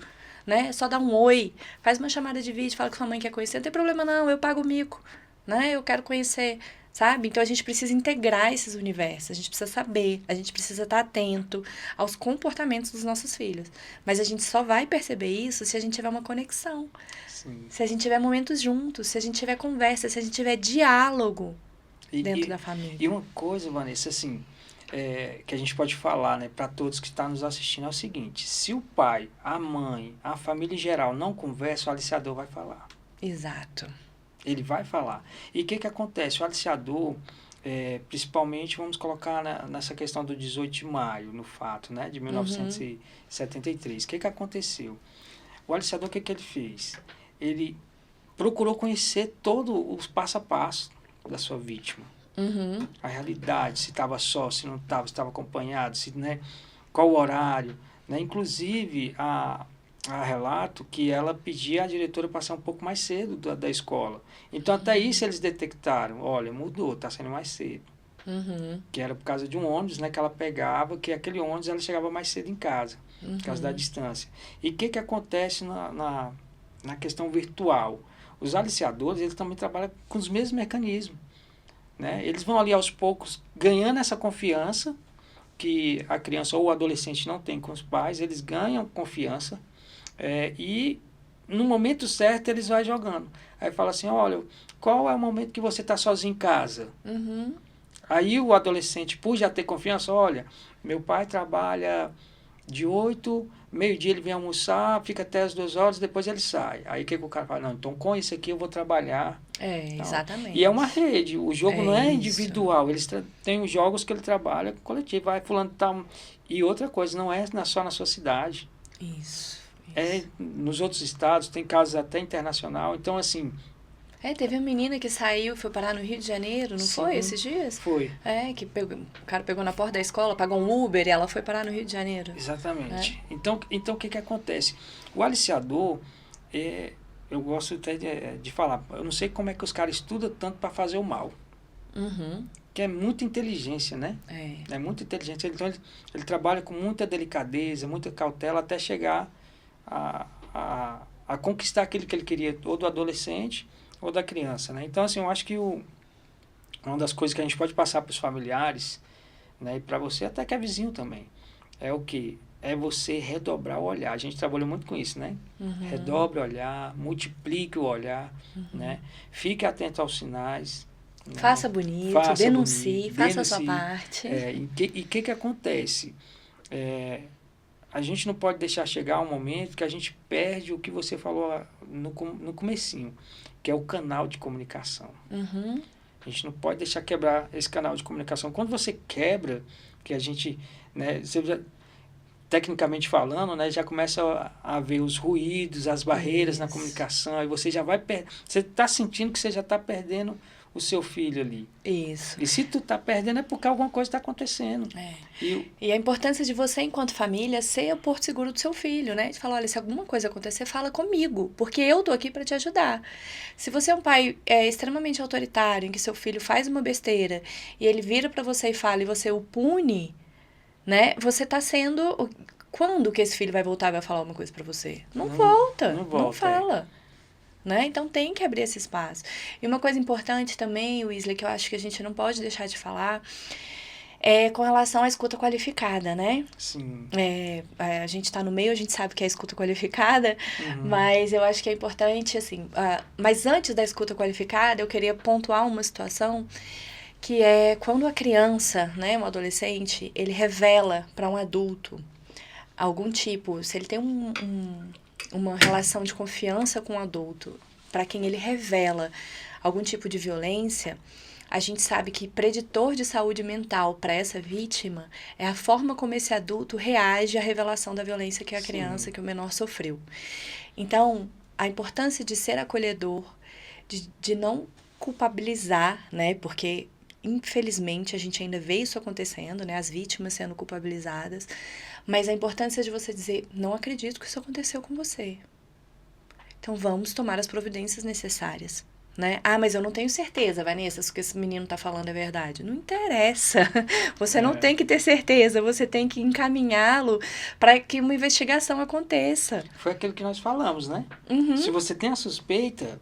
A: né? Só dá um oi, faz uma chamada de vídeo, fala que sua mãe quer conhecer, não tem problema não, eu pago o mico, né? Eu quero conhecer, sabe? Então a gente precisa integrar esses universos, a gente precisa saber, a gente precisa estar atento aos comportamentos dos nossos filhos. Mas a gente só vai perceber isso se a gente tiver uma conexão. Sim. Se a gente tiver momentos juntos, se a gente tiver conversa, se a gente tiver diálogo dentro da família.
B: E uma coisa, Vanessa, assim, que a gente pode falar, né, para todos que estão nos assistindo é o seguinte: se o pai, a mãe, a família em geral não conversa, o aliciador vai falar.
A: Exato. Ele
B: vai falar. E o que acontece? O aliciador, principalmente, vamos colocar nessa questão do 18 de maio, no fato, né, de 1973. O que aconteceu? O aliciador, o que ele fez? Ele procurou conhecer todo o passo a passo da sua vítima. A realidade, se estava só, se não estava, se estava acompanhado, né, qual o horário. Né? Inclusive, a relato que ela pedia à diretora para sair um pouco mais cedo da escola. Então, até isso eles detectaram. Olha, mudou, está saindo mais cedo. Que era por causa de um ônibus, né, que ela pegava, que aquele ônibus ela chegava mais cedo em casa, por causa da distância. E o que acontece na questão virtual? Os aliciadores, eles também trabalham com os mesmos mecanismos. Né? Eles vão ali aos poucos ganhando essa confiança que a criança ou o adolescente não tem com os pais, eles ganham confiança. E no momento certo eles vão jogando. Aí fala assim: olha, qual é o momento que você está sozinho em casa? Aí o adolescente, por já ter confiança, olha, meu pai trabalha de 8, meio-dia ele vem almoçar, fica até as 2 horas, depois ele sai. Aí o que o cara fala? Não, então com isso aqui eu vou trabalhar. Então,
A: exatamente.
B: E é uma rede, o jogo não é individual, eles tem os jogos que ele trabalha coletivo, vai fulano tal. E outra coisa, não é só na sua cidade.
A: Isso.
B: Nos outros estados, tem casos até internacional. Então, assim,
A: Teve uma menina que saiu, foi parar no Rio de Janeiro, não
B: Sim,
A: foi, esses dias?
B: foi.
A: Que o cara pegou na porta da escola, pagou um Uber e ela foi parar no Rio de Janeiro.
B: Exatamente. Então o que que acontece? O aliciador, eu gosto até de falar, eu não sei como é que os caras estudam tanto para fazer o mal.
A: Uhum.
B: Que é muita inteligência, né? É muita inteligência. Então ele trabalha com muita delicadeza, muita cautela até chegar a conquistar aquilo que ele queria, ou do adolescente ou da criança, né? Então, assim, eu acho que uma das coisas que a gente pode passar para os familiares, né, e para você até que é vizinho também, é o quê? É você redobrar o olhar. A gente trabalhou muito com isso, né?
A: Uhum.
B: Redobre o olhar, multiplique o olhar, né? Fique atento aos sinais. Né?
A: Faça bonito,
B: Faça
A: denuncie,
B: bonito,
A: faça a sua parte.
B: E o que acontece? A gente não pode deixar chegar um momento que a gente perde o que você falou no comecinho, que é o canal de comunicação.
A: Uhum.
B: A gente não pode deixar quebrar esse canal de comunicação. Quando você quebra, que a gente, né, você já, tecnicamente falando, né, já começa a ver os ruídos, as barreiras na comunicação, e você já vai você está sentindo que você já está perdendo o seu filho ali.
A: Isso.
B: E se tu tá perdendo é porque alguma coisa está acontecendo.
A: E a importância de você, enquanto família, ser o porto seguro do seu filho, né? De falar, olha, se alguma coisa acontecer, fala comigo, porque eu tô aqui para te ajudar. Se você é um pai extremamente autoritário, em que seu filho faz uma besteira, e ele vira para você e fala, e você o pune, né? Você tá sendo... Quando que esse filho vai voltar e vai falar uma coisa para você? Não volta, não fala. Né? Então tem que abrir esse espaço. E uma coisa importante também, Wesley, que eu acho que a gente não pode deixar de falar, é com relação à escuta qualificada, né?
B: Sim.
A: A gente está no meio, a gente sabe que é a escuta qualificada, mas eu acho que é importante, assim... mas antes da escuta qualificada, eu queria pontuar uma situação que é quando a criança, né, um adolescente, ele revela para um adulto algum tipo, se ele tem uma relação de confiança com o adulto, para quem ele revela algum tipo de violência, a gente sabe que preditor de saúde mental para essa vítima é a forma como esse adulto reage à revelação da violência que a criança, que o menor sofreu. Então, a importância de ser acolhedor, de não culpabilizar, né? Porque, infelizmente, a gente ainda vê isso acontecendo, né? As vítimas sendo culpabilizadas. Mas a importância de você dizer, não acredito que isso aconteceu com você. Então, vamos tomar as providências necessárias. Né? Mas eu não tenho certeza, Vanessa, se o que esse menino está falando é verdade. Não interessa. Você não tem que ter certeza, você tem que encaminhá-lo para que uma investigação aconteça.
B: Foi aquilo que nós falamos, né? Se você tem a suspeita...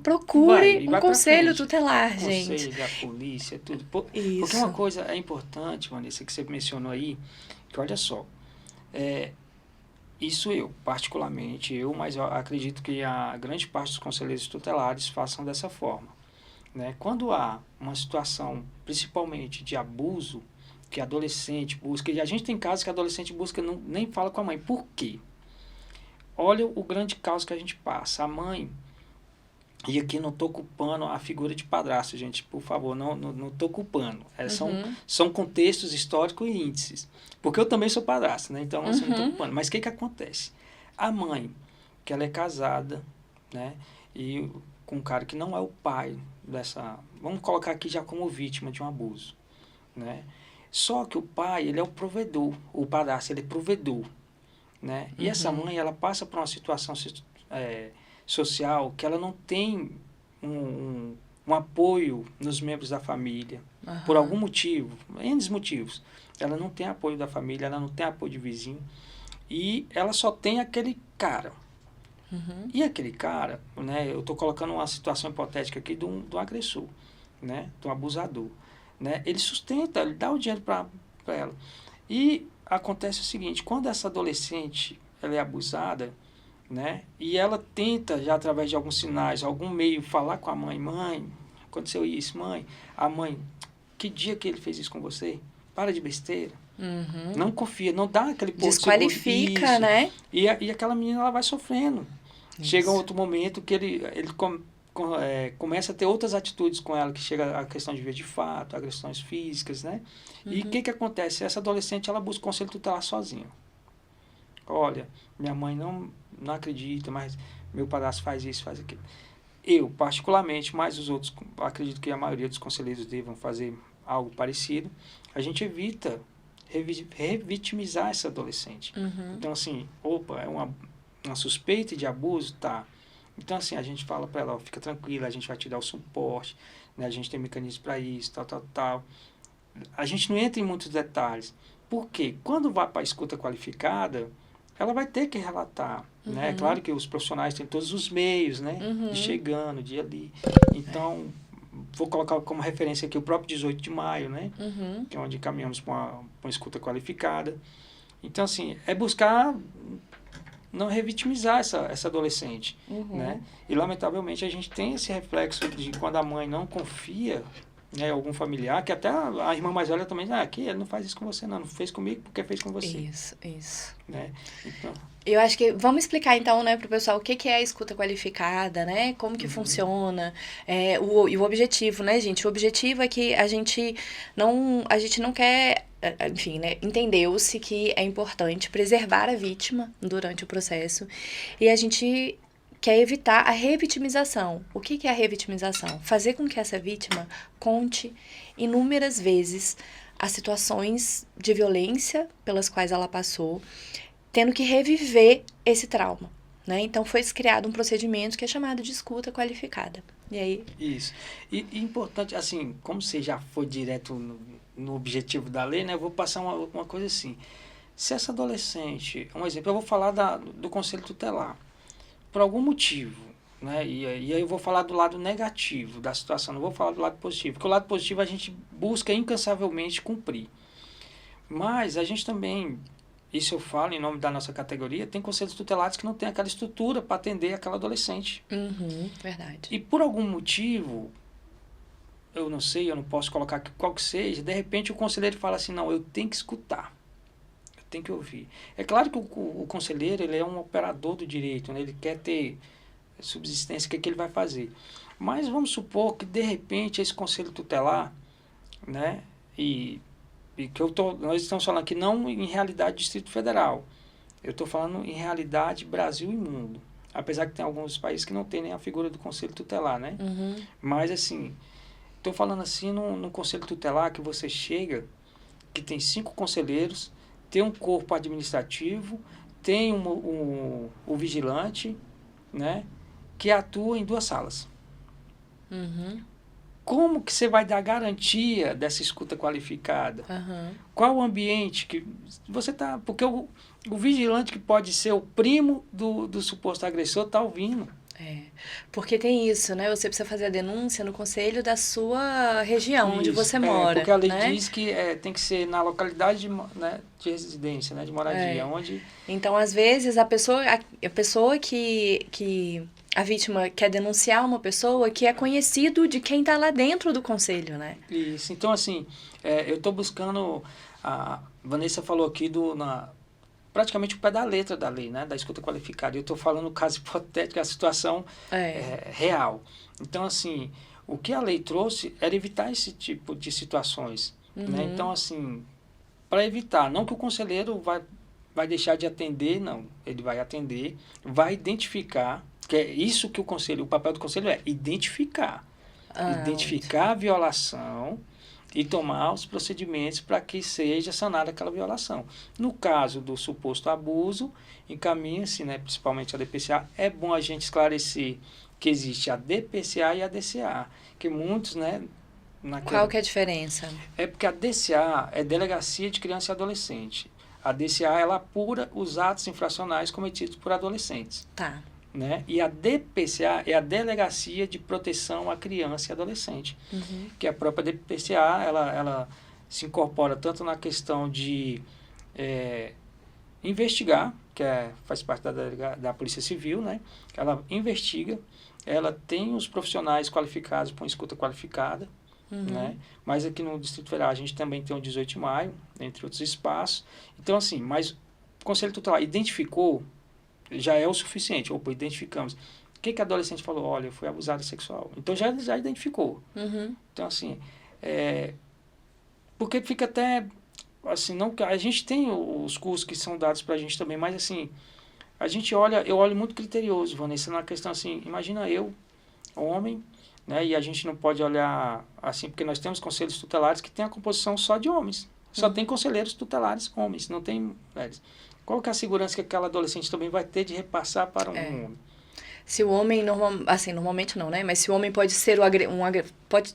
A: Procure um conselho tutelar, gente.
B: Conselho, a polícia, tudo. Porque uma coisa é importante, Vanessa, que você mencionou aí, que olha só, isso particularmente, mas eu acredito que a grande parte dos conselheiros tutelares façam dessa forma. Né? Quando há uma situação, principalmente de abuso, que adolescente busca, e a gente tem casos que adolescente busca nem fala com a mãe. Por quê? Olha o grande caos que a gente passa. A mãe, e aqui não estou culpando a figura de padrasto, gente, por favor, não estou culpando. São contextos históricos e índices. Porque eu também sou padrasto, né? Então, assim, não estou culpando. Mas o que acontece? A mãe, que ela é casada, né? E com um cara que não é o pai dessa... Vamos colocar aqui já como vítima de um abuso, né? Só que o pai, ele é o provedor. O padrasto, ele é provedor, né? E essa mãe, ela passa por uma situação... social, que ela não tem um apoio nos membros da família, por algum motivo, N motivos. Ela não tem apoio da família, ela não tem apoio de vizinho, e ela só tem aquele cara. E aquele cara, né, eu estou colocando uma situação hipotética aqui de um agressor, né, de um abusador. Né, ele sustenta, ele dá o dinheiro para ela. E acontece o seguinte, quando essa adolescente ela é abusada, né? E ela tenta, já através de alguns sinais, algum meio, falar com a mãe. Mãe, aconteceu isso, mãe. A mãe, que dia que ele fez isso com você? Para de besteira. Não confia, não dá aquele ponto
A: desqualifica, isso. Né?
B: E aquela menina, ela vai sofrendo. Isso. Chega um outro momento que ele começa a ter outras atitudes com ela, que chega a questão de ver de fato, agressões físicas, né? E o que acontece? Essa adolescente, ela busca conselho tutelar sozinha. Olha, minha mãe não acredita, mas meu padrasto faz isso, faz aquilo. Eu, particularmente, mas os outros, acredito que a maioria dos conselheiros devam fazer algo parecido, a gente evita revitimizar essa adolescente. Então, assim, opa, é uma suspeita de abuso, tá. Então, assim, a gente fala para ela, ó, fica tranquila, a gente vai te dar o suporte, né, a gente tem mecanismos para isso, tal. A gente não entra em muitos detalhes. Por quê? Quando vai para a escuta qualificada, ela vai ter que relatar, né? É claro que os profissionais têm todos os meios, né? De chegando, de ir ali. Então, vou colocar como referência aqui o próprio 18 de maio, né? Que é onde caminhamos para uma escuta qualificada. Então, assim, é buscar não revitimizar essa adolescente, né? E, lamentavelmente, a gente tem esse reflexo de quando a mãe não confia, né, algum familiar, que até a irmã mais velha também diz, aqui ele não faz isso com você, não fez comigo porque fez com você.
A: Isso.
B: Né? Então,
A: eu acho que vamos explicar então, né, para o pessoal o que é a escuta qualificada, né, como que funciona, e o objetivo, né, gente, o objetivo é que a gente não quer, enfim, né, entendeu-se que é importante preservar a vítima durante o processo e a gente quer evitar a revitimização. O que é a revitimização? Fazer com que essa vítima conte inúmeras vezes as situações de violência pelas quais ela passou, tendo que reviver esse trauma, né? Então, foi criado um procedimento que é chamado de escuta qualificada. E aí...
B: Isso. E importante, assim, como você já foi direto no objetivo da lei, né? Eu vou passar uma coisa assim. Se essa adolescente, um exemplo, eu vou falar do conselho tutelar. Por algum motivo, né? E aí eu vou falar do lado negativo da situação, não vou falar do lado positivo, porque o lado positivo a gente busca incansavelmente cumprir. Mas a gente também, isso eu falo em nome da nossa categoria, tem conselhos tutelares que não tem aquela estrutura para atender aquela adolescente.
A: Verdade.
B: E por algum motivo, eu não sei, eu não posso colocar qual que seja, de repente o conselheiro fala assim, não, eu tenho que escutar. Tem que ouvir. É claro que o conselheiro ele é um operador do direito, né? Ele quer ter subsistência, o que ele vai fazer. Mas vamos supor que, de repente, esse conselho tutelar, né? E que nós estamos falando aqui não em realidade Distrito Federal. Eu estou falando em realidade Brasil e mundo. Apesar que tem alguns países que não tem nem a figura do conselho tutelar, né? Mas, assim, estou falando assim num conselho tutelar que você chega, que tem 5 conselheiros, tem um corpo administrativo, tem o vigilante, né, que atua em 2 salas. Como que você vai dar garantia dessa escuta qualificada? Qual o ambiente que você está... Porque o vigilante que pode ser o primo do suposto agressor está ouvindo.
A: Porque tem isso, né? Você precisa fazer a denúncia no conselho da sua região, onde você mora.
B: Porque a lei
A: né?
B: diz que tem que ser na localidade de residência, né, de moradia. Onde...
A: Então, às vezes, a pessoa que a vítima quer denunciar uma pessoa que é conhecido de quem está lá dentro do conselho, né?
B: Isso. Então, assim, eu estou buscando... A Vanessa falou aqui praticamente o pé da letra da lei, né, da escuta qualificada. Eu estou falando o caso hipotético, a situação real. Então, assim, o que a lei trouxe era evitar esse tipo de situações. Né? Então, assim, para evitar, não que o conselheiro vai deixar de atender, não. Ele vai atender, vai identificar, que é isso que o papel do conselho é identificar. Identificar a violação e tomar os procedimentos para que seja sanada aquela violação. No caso do suposto abuso, encaminha-se, né, principalmente a DPCA. É bom a gente esclarecer que existe a DPCA e a DCA, que muitos, né...
A: Qual que é a diferença?
B: É porque a DCA é Delegacia de Criança e Adolescente. A DCA, ela apura os atos infracionais cometidos por adolescentes.
A: Tá.
B: Né? E a DPCA é a Delegacia de Proteção à Criança e Adolescente, que a própria DPCA ela se incorpora tanto na questão de investigar, que faz parte da Polícia Civil, né? Ela investiga, ela tem os profissionais qualificados para uma escuta qualificada, né? Mas aqui no Distrito Federal a gente também tem o 18 de maio, entre outros espaços. Então, assim, mas o Conselho Tutelar identificou, já é o suficiente. Opa, identificamos. O que a adolescente falou? Olha, eu fui abusada sexual. Então, já identificou. Então, assim, porque fica até, assim, não, a gente tem os cursos que são dados para a gente também, mas, assim, eu olho muito criterioso, Vanessa, na questão, assim, imagina eu homem, né? E a gente não pode olhar assim, porque nós temos conselhos tutelares que têm a composição só de homens. Só tem conselheiros tutelares homens, não tem mulheres. Qual que é a segurança que aquela adolescente também vai ter de repassar para um homem?
A: Se o homem, normalmente não, né? Mas se o homem pode ser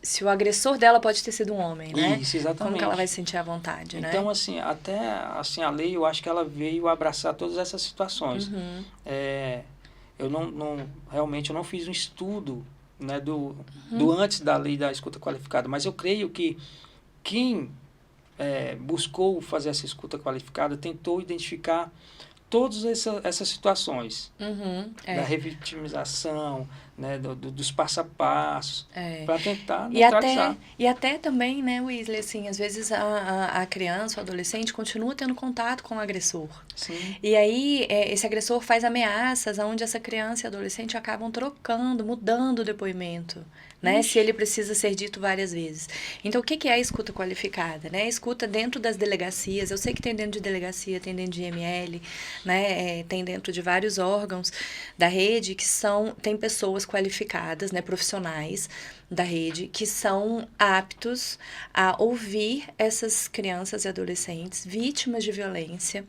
A: se o agressor dela pode ter sido um homem, né?
B: Isso, exatamente.
A: Como que ela vai se sentir à vontade, né?
B: Então, assim, até assim, a lei, eu acho que ela veio abraçar todas essas situações. Eu realmente eu não fiz um estudo, né, do antes da lei da escuta qualificada, mas eu creio que quem buscou fazer essa escuta qualificada tentou identificar todas essas situações da revitimização, né, dos passo a passos, para tentar neutralizar.
A: E até também, né, Wesley, assim, às vezes a criança, o adolescente continua tendo contato com o agressor.
B: Sim.
A: E aí esse agressor faz ameaças onde essa criança e adolescente acabam trocando, mudando o depoimento, né? Se ele precisa ser dito várias vezes. Então, o que é a escuta qualificada, né? A escuta dentro das delegacias, eu sei que tem dentro de delegacia, tem dentro de IML, né? Tem dentro de vários órgãos da rede que tem pessoas qualificadas, né? Profissionais da rede, que são aptos a ouvir essas crianças e adolescentes vítimas de violência,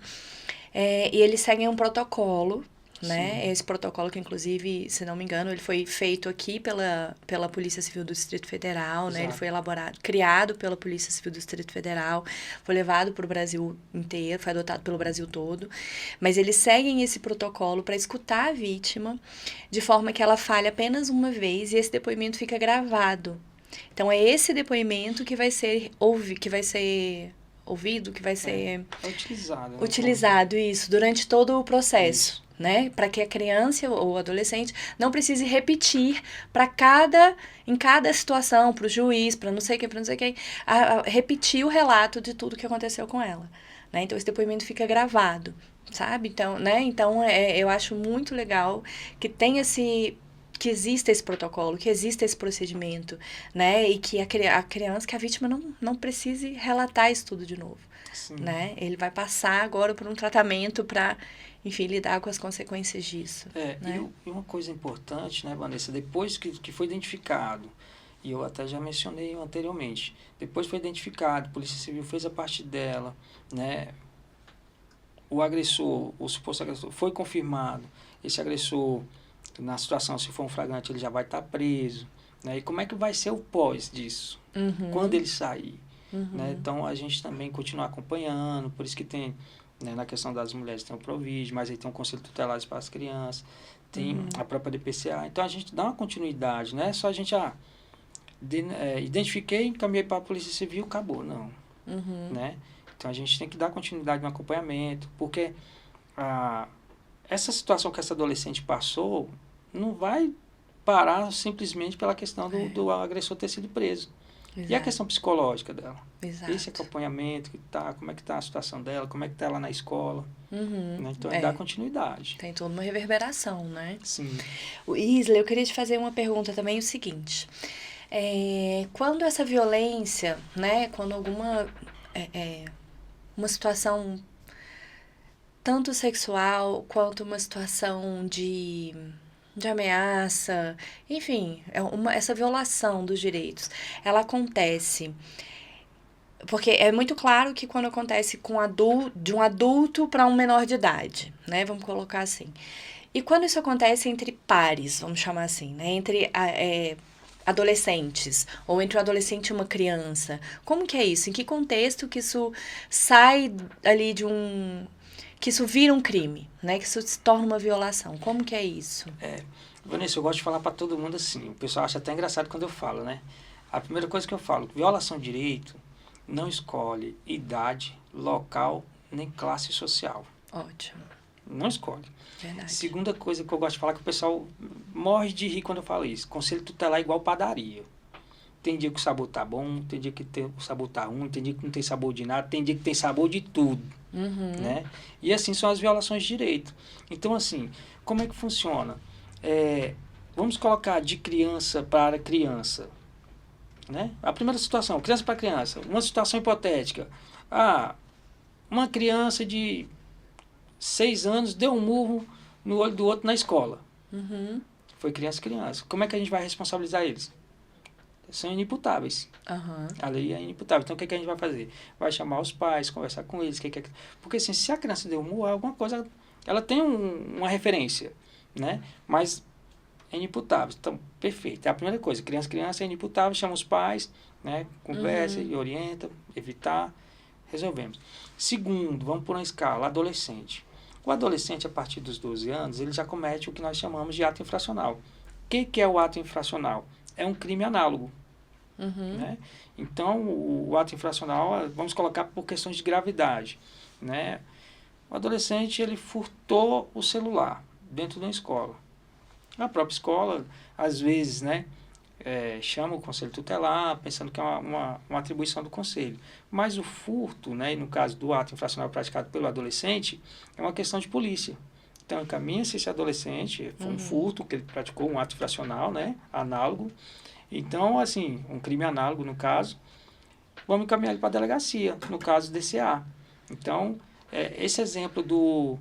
A: e eles seguem um protocolo, né? Esse protocolo que, inclusive, se não me engano, ele foi feito aqui pela Polícia Civil do Distrito Federal, né? Ele foi criado pela Polícia Civil do Distrito Federal, foi levado para o Brasil inteiro, foi adotado pelo Brasil todo, mas eles seguem esse protocolo para escutar a vítima, de forma que ela fale apenas uma vez e esse depoimento fica gravado. Então, é esse depoimento que vai ser ouvido, que vai ser utilizado, isso, durante todo o processo. Isso. Né? Para que a criança ou o adolescente não precise repetir em cada situação, para o juiz, para não sei quem, repetir o relato de tudo que aconteceu com ela. Né? Então, esse depoimento fica gravado, sabe? Então, né? Eu acho muito legal que que exista esse protocolo, que exista esse procedimento, né? E que a criança, que a vítima não precise relatar isso tudo de novo.
B: Sim.
A: Né? Ele vai passar agora por um tratamento para, enfim, lidar com as consequências disso. Né?
B: E uma coisa importante, né, Vanessa, depois que foi identificado, e eu até já mencionei anteriormente, depois foi identificado, a Polícia Civil fez a parte dela, né, o agressor, o suposto agressor, foi confirmado, esse agressor, na situação, se for um flagrante, ele já vai estar preso, né, e como é que vai ser o pós disso, quando ele sair, né, então a gente também continua acompanhando, por isso que tem, né, na questão das mulheres tem o Provide, mas aí tem um conselho tutelar para as crianças, tem a própria DPCA, então a gente dá uma continuidade, não é só a gente, identifiquei, encaminhei para a Polícia Civil, acabou, não, né, então a gente tem que dar continuidade no acompanhamento, porque essa situação que essa adolescente passou não vai parar simplesmente pela questão do agressor ter sido preso. Exato. E a questão psicológica dela?
A: Exato.
B: Esse acompanhamento, como é que está a situação dela, como é que está ela na escola. Né? Então, dá continuidade.
A: Tem toda uma reverberação, né?
B: Sim.
A: Isley, eu queria te fazer uma pergunta também, o seguinte. Quando essa violência, né, quando uma situação tanto sexual quanto uma situação de ameaça, enfim, essa violação dos direitos, ela acontece, porque é muito claro que quando acontece de um adulto para um menor de idade, né, vamos colocar assim, e quando isso acontece entre pares, vamos chamar assim, né, entre adolescentes, ou entre um adolescente e uma criança, como que é isso? Em que contexto que isso sai ali que isso vira um crime, né? Que isso se torna uma violação. Como que é isso?
B: Vanessa, eu gosto de falar para todo mundo assim. O pessoal acha até engraçado quando eu falo, né? A primeira coisa que eu falo, violação de direito não escolhe idade, local, nem classe social.
A: Ótimo.
B: Não escolhe.
A: Verdade.
B: Segunda coisa que eu gosto de falar, que o pessoal morre de rir quando eu falo isso. Conselho tutelar é igual padaria. Tem dia que o sabor tá bom, tem dia que o sabor tá ruim, tem dia que não tem sabor de nada, tem dia que tem sabor de tudo. Né? E assim são as violações de direito. Então, assim, como é que funciona? Vamos colocar de criança para criança. Né? A primeira situação, criança para criança. Uma situação hipotética. Uma criança de 6 anos deu um murro no olho do outro na escola. foi criança. Como é que a gente vai responsabilizar eles? São inimputáveis.
A: Aham.
B: A lei é inimputável. Então, o que, que a gente vai fazer? Vai chamar os pais, conversar com eles. Porque, assim, se a criança deu murro, alguma coisa... Ela tem uma referência, né? Mas é inimputável. Então, perfeito. É a primeira coisa. Criança é inimputável. Chama os pais, né? Conversa e orienta, evitar. Resolvemos. Segundo, vamos por uma escala. Adolescente. O adolescente, a partir dos 12 anos, ele já comete o que nós chamamos de ato infracional. O que é o ato infracional? É um crime análogo. Né? Então, o ato infracional, vamos colocar por questões de gravidade. Né? O adolescente, ele furtou o celular dentro de uma escola. A própria escola, às vezes, né, chama o conselho tutelar, pensando que é uma atribuição do conselho. Mas o furto, né, no caso do ato infracional praticado pelo adolescente, é uma questão de polícia. Então, encaminha-se esse adolescente, foi um furto que ele praticou, um ato infracional, né, análogo. Então, assim, um crime análogo no caso, vamos encaminhar ele para a delegacia, no caso DCA. Então, esse exemplo do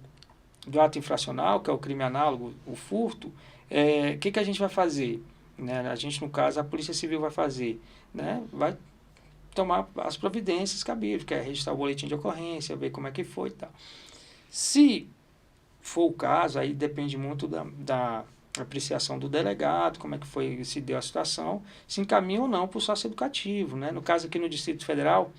B: ato infracional, que é o crime análogo, o furto, o que a gente vai fazer? Né? A gente, no caso, a Polícia Civil vai fazer, né? Vai tomar as providências cabíveis, que é registrar o boletim de ocorrência, ver como é que foi e tal. Se for o caso, aí depende muito da apreciação do delegado, como é que foi, se deu a situação, se encaminha ou não para o socioeducativo, né? No caso aqui no Distrito Federal,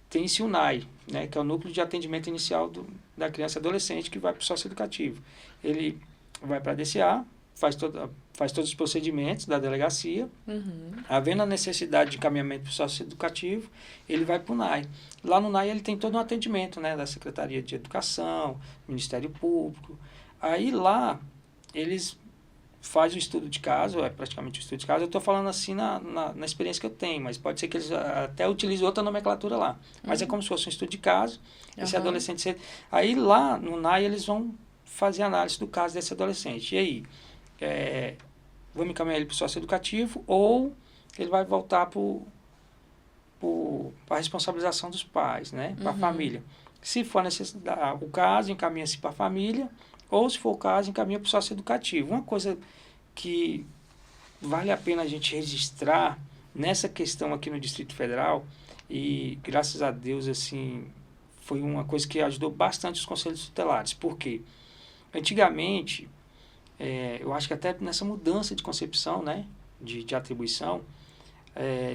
B: tem-se o NAI, né? Que é o Núcleo de Atendimento Inicial da Criança e Adolescente, que vai para o socioeducativo. Ele vai para a DCA, faz todos os procedimentos da delegacia, havendo a necessidade de encaminhamento para o socioeducativo, ele vai para o NAI. Lá no NAI ele tem todo um atendimento, né? Da Secretaria de Educação, Ministério Público. Aí lá eles fazem o estudo de caso, é praticamente o estudo de caso. Eu estou falando assim na experiência que eu tenho, mas pode ser que eles até utilizem outra nomenclatura lá. Mas é como se fosse um estudo de caso. Esse adolescente... Aí lá no NAI eles vão fazer análise do caso desse adolescente. E aí? Vamos encaminhar ele para o socioeducativo ou ele vai voltar para a responsabilização dos pais, né? Para a família. Se for o caso, encaminha-se para a família, ou se for o caso, encaminha para o socioeducativo. Uma coisa que vale a pena a gente registrar nessa questão aqui no Distrito Federal, e graças a Deus, assim, foi uma coisa que ajudou bastante os conselhos tutelares. Por quê? Antigamente, eu acho que até nessa mudança de concepção, né, de atribuição,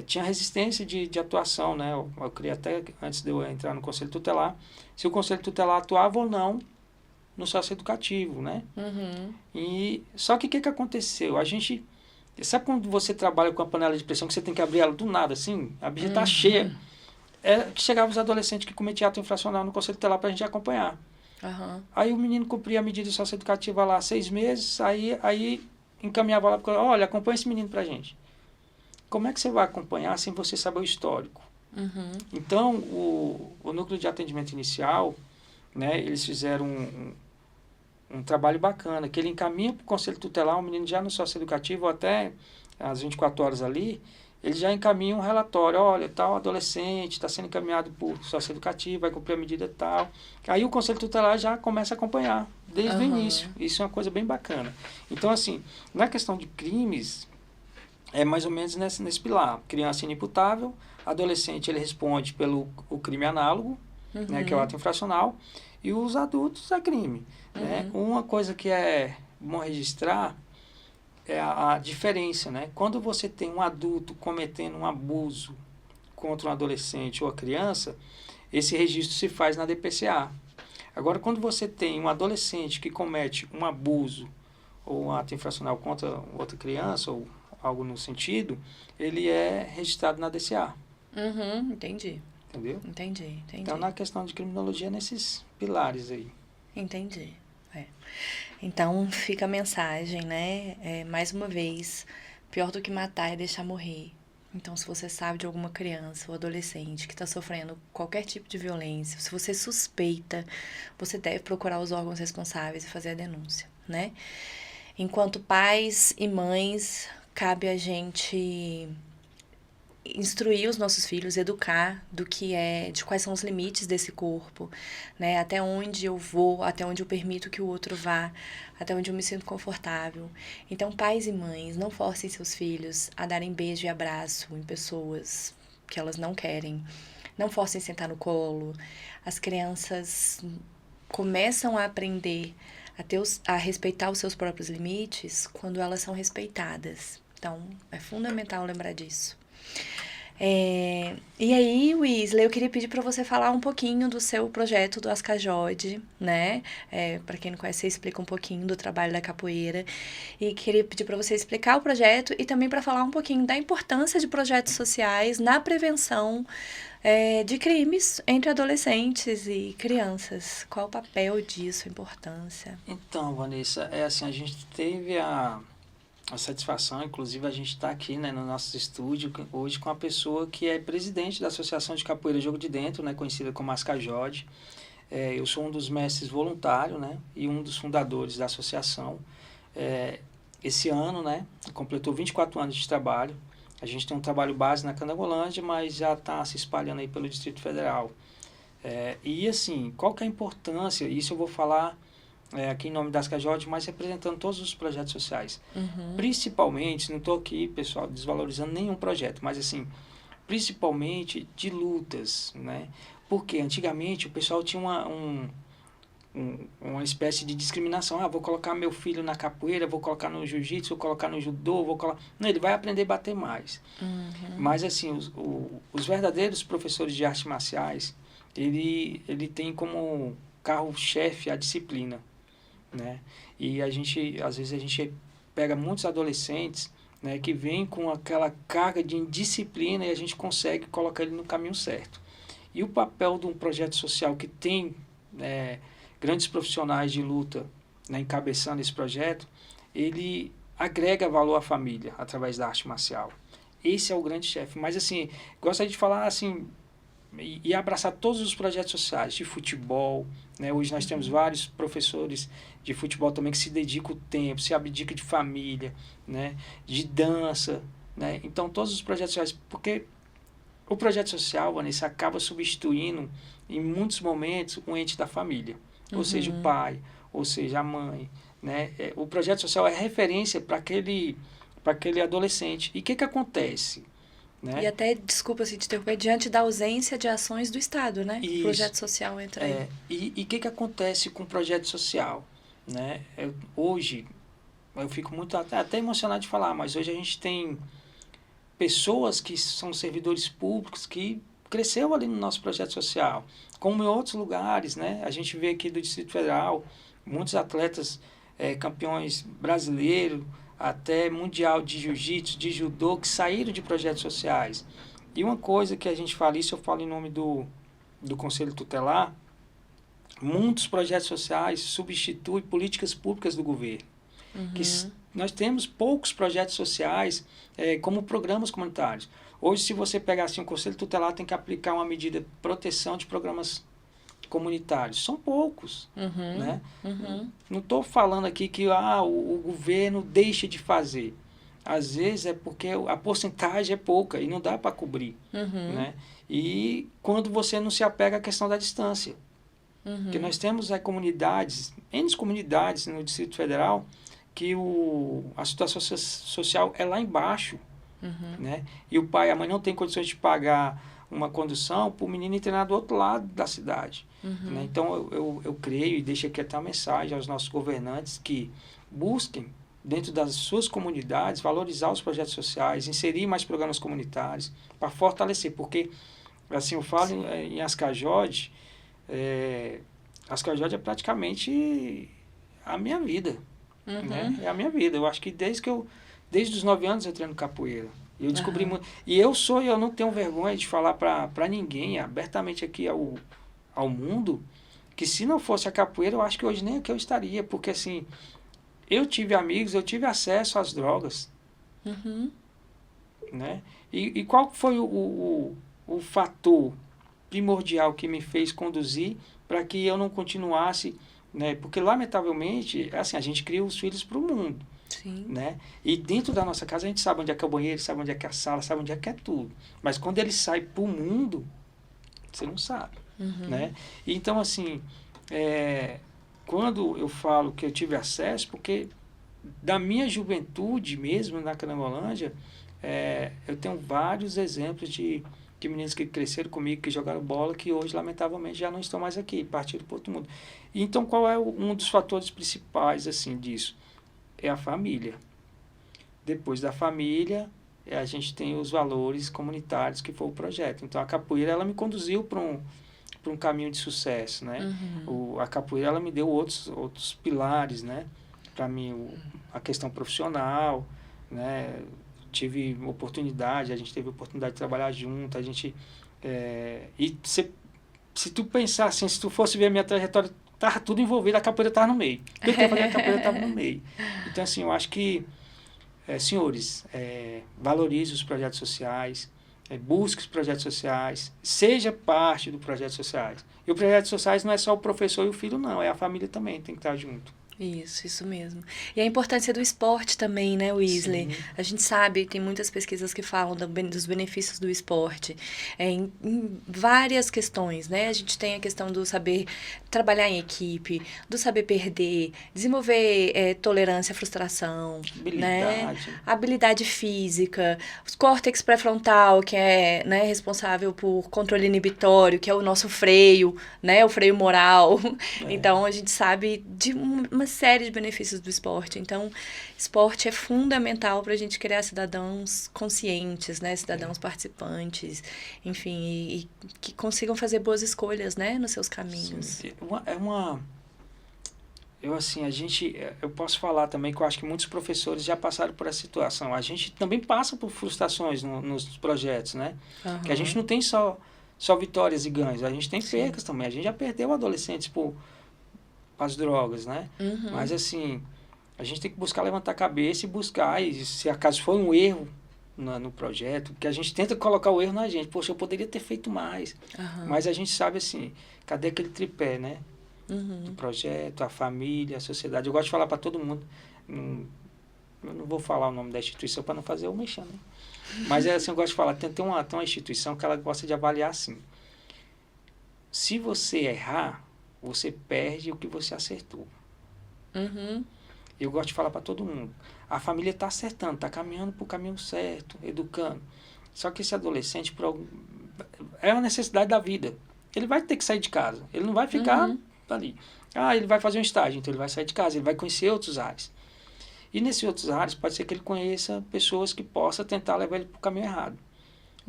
B: tinha resistência de atuação, né? Eu queria até, antes de eu entrar no Conselho Tutelar, se o Conselho Tutelar atuava ou não no socioeducativo, né? E, só que o que aconteceu? A gente... Sabe quando você trabalha com a panela de pressão, que você tem que abrir ela do nada, assim? A bicha está cheia. Que chegavam os adolescentes que cometiam ato infracional no Conselho Tutelar para a gente acompanhar. Aí o menino cumpria a medida socioeducativa lá 6 meses, aí encaminhava lá, olha, acompanha esse menino para a gente. Como é que você vai acompanhar sem você saber o histórico? Então, o Núcleo de Atendimento Inicial, né, eles fizeram um trabalho bacana, que ele encaminha para o Conselho Tutelar, o menino já no socioeducativo, até às 24 horas ali, ele já encaminha um relatório, olha, tal adolescente está sendo encaminhado por socioeducativo, vai cumprir a medida tal. Aí o Conselho Tutelar já começa a acompanhar, desde o início. Isso é uma coisa bem bacana. Então, assim, na questão de crimes, é mais ou menos nesse pilar. Criança inimputável, adolescente ele responde pelo o crime análogo, né, que é o ato infracional, e os adultos é crime. Né? Uma coisa que é bom registrar é a diferença, né? Quando você tem um adulto cometendo um abuso contra um adolescente ou a criança, esse registro se faz na DPCA. Agora, quando você tem um adolescente que comete um abuso ou um ato infracional contra outra criança ou algo no sentido, ele é registrado na DCA.
A: Entendi.
B: Entendeu?
A: Entendi.
B: Então, na questão de criminologia, nesses pilares aí.
A: Entendi. Então, fica a mensagem, né? Mais uma vez, pior do que matar é deixar morrer. Então, se você sabe de alguma criança ou adolescente que está sofrendo qualquer tipo de violência, se você suspeita, você deve procurar os órgãos responsáveis e fazer a denúncia, né? Enquanto pais e mães, cabe a gente instruir os nossos filhos, educar de quais são os limites desse corpo, né? Até onde eu vou, até onde eu permito que o outro vá, até onde eu me sinto confortável. Então, pais e mães, não forcem seus filhos a darem beijo e abraço em pessoas que elas não querem. Não forcem sentar no colo. As crianças começam a aprender a respeitar os seus próprios limites quando elas são respeitadas. Então, é fundamental lembrar disso. E aí, Wesley, eu queria pedir para você falar um pouquinho do seu projeto do Ascajode, né? Para quem não conhece, você explica um pouquinho do trabalho da capoeira. E queria pedir para você explicar o projeto e também para falar um pouquinho da importância de projetos sociais na prevenção de crimes entre adolescentes e crianças. Qual o papel disso, a importância?
B: Então, Vanessa, assim, a gente teve a satisfação, inclusive a gente está aqui, né, no nosso estúdio hoje com a pessoa que é presidente da Associação de Capoeira Jogo de Dentro, né, conhecida como Ascajode. Eu sou um dos mestres voluntários, né, e um dos fundadores da associação. Esse ano, né, completou 24 anos de trabalho. A gente tem um trabalho base na Candangolândia, mas já está se espalhando aí pelo Distrito Federal. E assim, qual que é a importância? Isso eu vou falar aqui em nome das Ascajode, mas representando todos os projetos sociais.
A: Uhum.
B: Principalmente, não estou aqui, pessoal, desvalorizando nenhum projeto, mas assim, principalmente de lutas, né? Porque antigamente o pessoal tinha uma espécie de discriminação. Vou colocar meu filho na capoeira, vou colocar no jiu-jitsu, vou colocar no judô, vou colocar... Não, ele vai aprender a bater mais.
A: Uhum.
B: Mas assim, os verdadeiros professores de artes marciais, ele tem como carro-chefe a disciplina, né? E às vezes a gente pega muitos adolescentes, né, que vêm com aquela carga de indisciplina e a gente consegue colocar ele no caminho certo. E o papel de um projeto social que tem grandes profissionais de luta, né, encabeçando esse projeto, ele agrega valor à família através da arte marcial. Esse é o grande chefe. Mas assim, gostaria de falar assim, e abraçar todos os projetos sociais de futebol, né? Hoje nós temos vários professores de futebol também que se dedicam o tempo, se abdicam de família, né? De dança, né? Então todos os projetos sociais, porque o projeto social, Vanessa, acaba substituindo em muitos momentos o ente da família, ou seja, o pai, ou seja, a mãe, né? O projeto social é referência para aquele adolescente. E o que acontece? Né?
A: E até, desculpa se te interromper, diante da ausência de ações do Estado, né?
B: Isso.
A: O projeto social entra aí.
B: E o que acontece com o projeto social? Né? Hoje, eu fico muito até emocionado de falar, mas hoje a gente tem pessoas que são servidores públicos que cresceu ali no nosso projeto social, como em outros lugares, né? A gente vê aqui do Distrito Federal, muitos atletas campeões brasileiros, até mundial de jiu-jitsu, de judô, que saíram de projetos sociais. E uma coisa que a gente fala, isso eu falo em nome do Conselho Tutelar, muitos projetos sociais substituem políticas públicas do governo. Que nós temos poucos projetos sociais como programas comunitários. Hoje, se você pegar assim, o Conselho Tutelar tem que aplicar uma medida de proteção de programas comunitários. São poucos. Né? Não estou falando aqui que o governo deixa de fazer. Às vezes é porque a porcentagem é pouca e não dá para cobrir. Né? E quando você não se apega à questão da distância. Porque nós temos comunidades, N comunidades no Distrito Federal, que a situação social é lá embaixo. Né? E o pai e a mãe não têm condições de pagar uma condução para o menino ir treinar do outro lado da cidade. Né? Então, eu creio e deixo aqui até uma mensagem aos nossos governantes que busquem, dentro das suas comunidades, valorizar os projetos sociais, inserir mais programas comunitários para fortalecer, porque, assim, eu falo em Ascajode, Ascajode é praticamente a minha vida. Né? É a minha vida. Eu acho que desde os 9 anos eu treino capoeira. Eu descobri muito. E eu não tenho vergonha de falar para ninguém, abertamente aqui ao mundo, que se não fosse a capoeira, eu acho que hoje nem aqui eu estaria. Porque assim, eu tive amigos, eu tive acesso às drogas. Né? E qual foi o fator primordial que me fez conduzir para que eu não continuasse, né? Porque lamentavelmente, assim, a gente cria os filhos para o mundo.
A: Sim.
B: né? E dentro da nossa casa a gente sabe onde é que é o banheiro, sabe onde é que é a sala, sabe onde é que é tudo. Mas quando ele sai pro mundo, você não sabe, né? E então, assim, quando eu falo que eu tive acesso, porque da minha juventude mesmo na Cramolândia, eu tenho vários exemplos de meninos que cresceram comigo, que jogaram bola, que hoje, lamentavelmente, já não estão mais aqui, partiram para outro mundo. E então, qual é um dos fatores principais, assim, disso? É a família. Depois da família, a gente tem os valores comunitários, que foi o projeto. Então, a capoeira, ela me conduziu para um caminho de sucesso, né? A capoeira, ela me deu outros pilares, né? Para mim, a questão profissional, né? Tive oportunidade, a gente teve oportunidade de trabalhar junto, a gente... e se tu pensar assim, se tu fosse ver a minha trajetória, tava tudo envolvido, a capoeira estava no meio. Tudo que eu fazia, a capoeira estava no meio. Então, assim, eu acho que, senhores, valorize os projetos sociais, busque os projetos sociais, seja parte do projetos sociais. E o projetos sociais não é só o professor e o filho, não, é a família também, tem que estar junto.
A: Isso mesmo. E a importância do esporte também, né, Weasley?
B: Sim.
A: A gente sabe, tem muitas pesquisas que falam dos benefícios do esporte em várias questões, né? A gente tem a questão do saber trabalhar em equipe, do saber perder, desenvolver tolerância à frustração, né?
B: Habilidade.
A: Habilidade física, o córtex pré-frontal, que é, né, responsável por controle inibitório, que é o nosso freio, né? O freio moral. Então, a gente sabe de uma série de benefícios do esporte. Então, esporte é fundamental para a gente criar cidadãos conscientes, né? Cidadãos participantes, enfim, e que consigam fazer boas escolhas, né? Nos seus caminhos.
B: Sim. Eu posso falar também que eu acho que muitos professores já passaram por essa situação. A gente também passa por frustrações nos projetos, né? Que a gente não tem só vitórias e ganhos, a gente tem percas também. A gente já perdeu adolescentes por as drogas, né? Mas assim, a gente tem que buscar levantar a cabeça e buscar, e se acaso foi um erro no projeto, que a gente tenta colocar o erro na gente. Poxa, eu poderia ter feito mais. Mas a gente sabe assim, cadê aquele tripé, né? Do projeto, a família, a sociedade. Eu gosto de falar para todo mundo, eu não vou falar o nome da instituição para não fazer o mexer, né? Mas assim, eu gosto de falar, tem uma instituição que ela gosta de avaliar assim. Se você errar, você perde o que você acertou. Eu gosto de falar para todo mundo. A família está acertando, está caminhando para o caminho certo, educando. Só que esse adolescente, é uma necessidade da vida. Ele vai ter que sair de casa. Ele não vai ficar ali. Ele vai fazer um estágio, então ele vai sair de casa, ele vai conhecer outros áreas. E nesses outros áreas, pode ser que ele conheça pessoas que possam tentar levar ele para o caminho errado.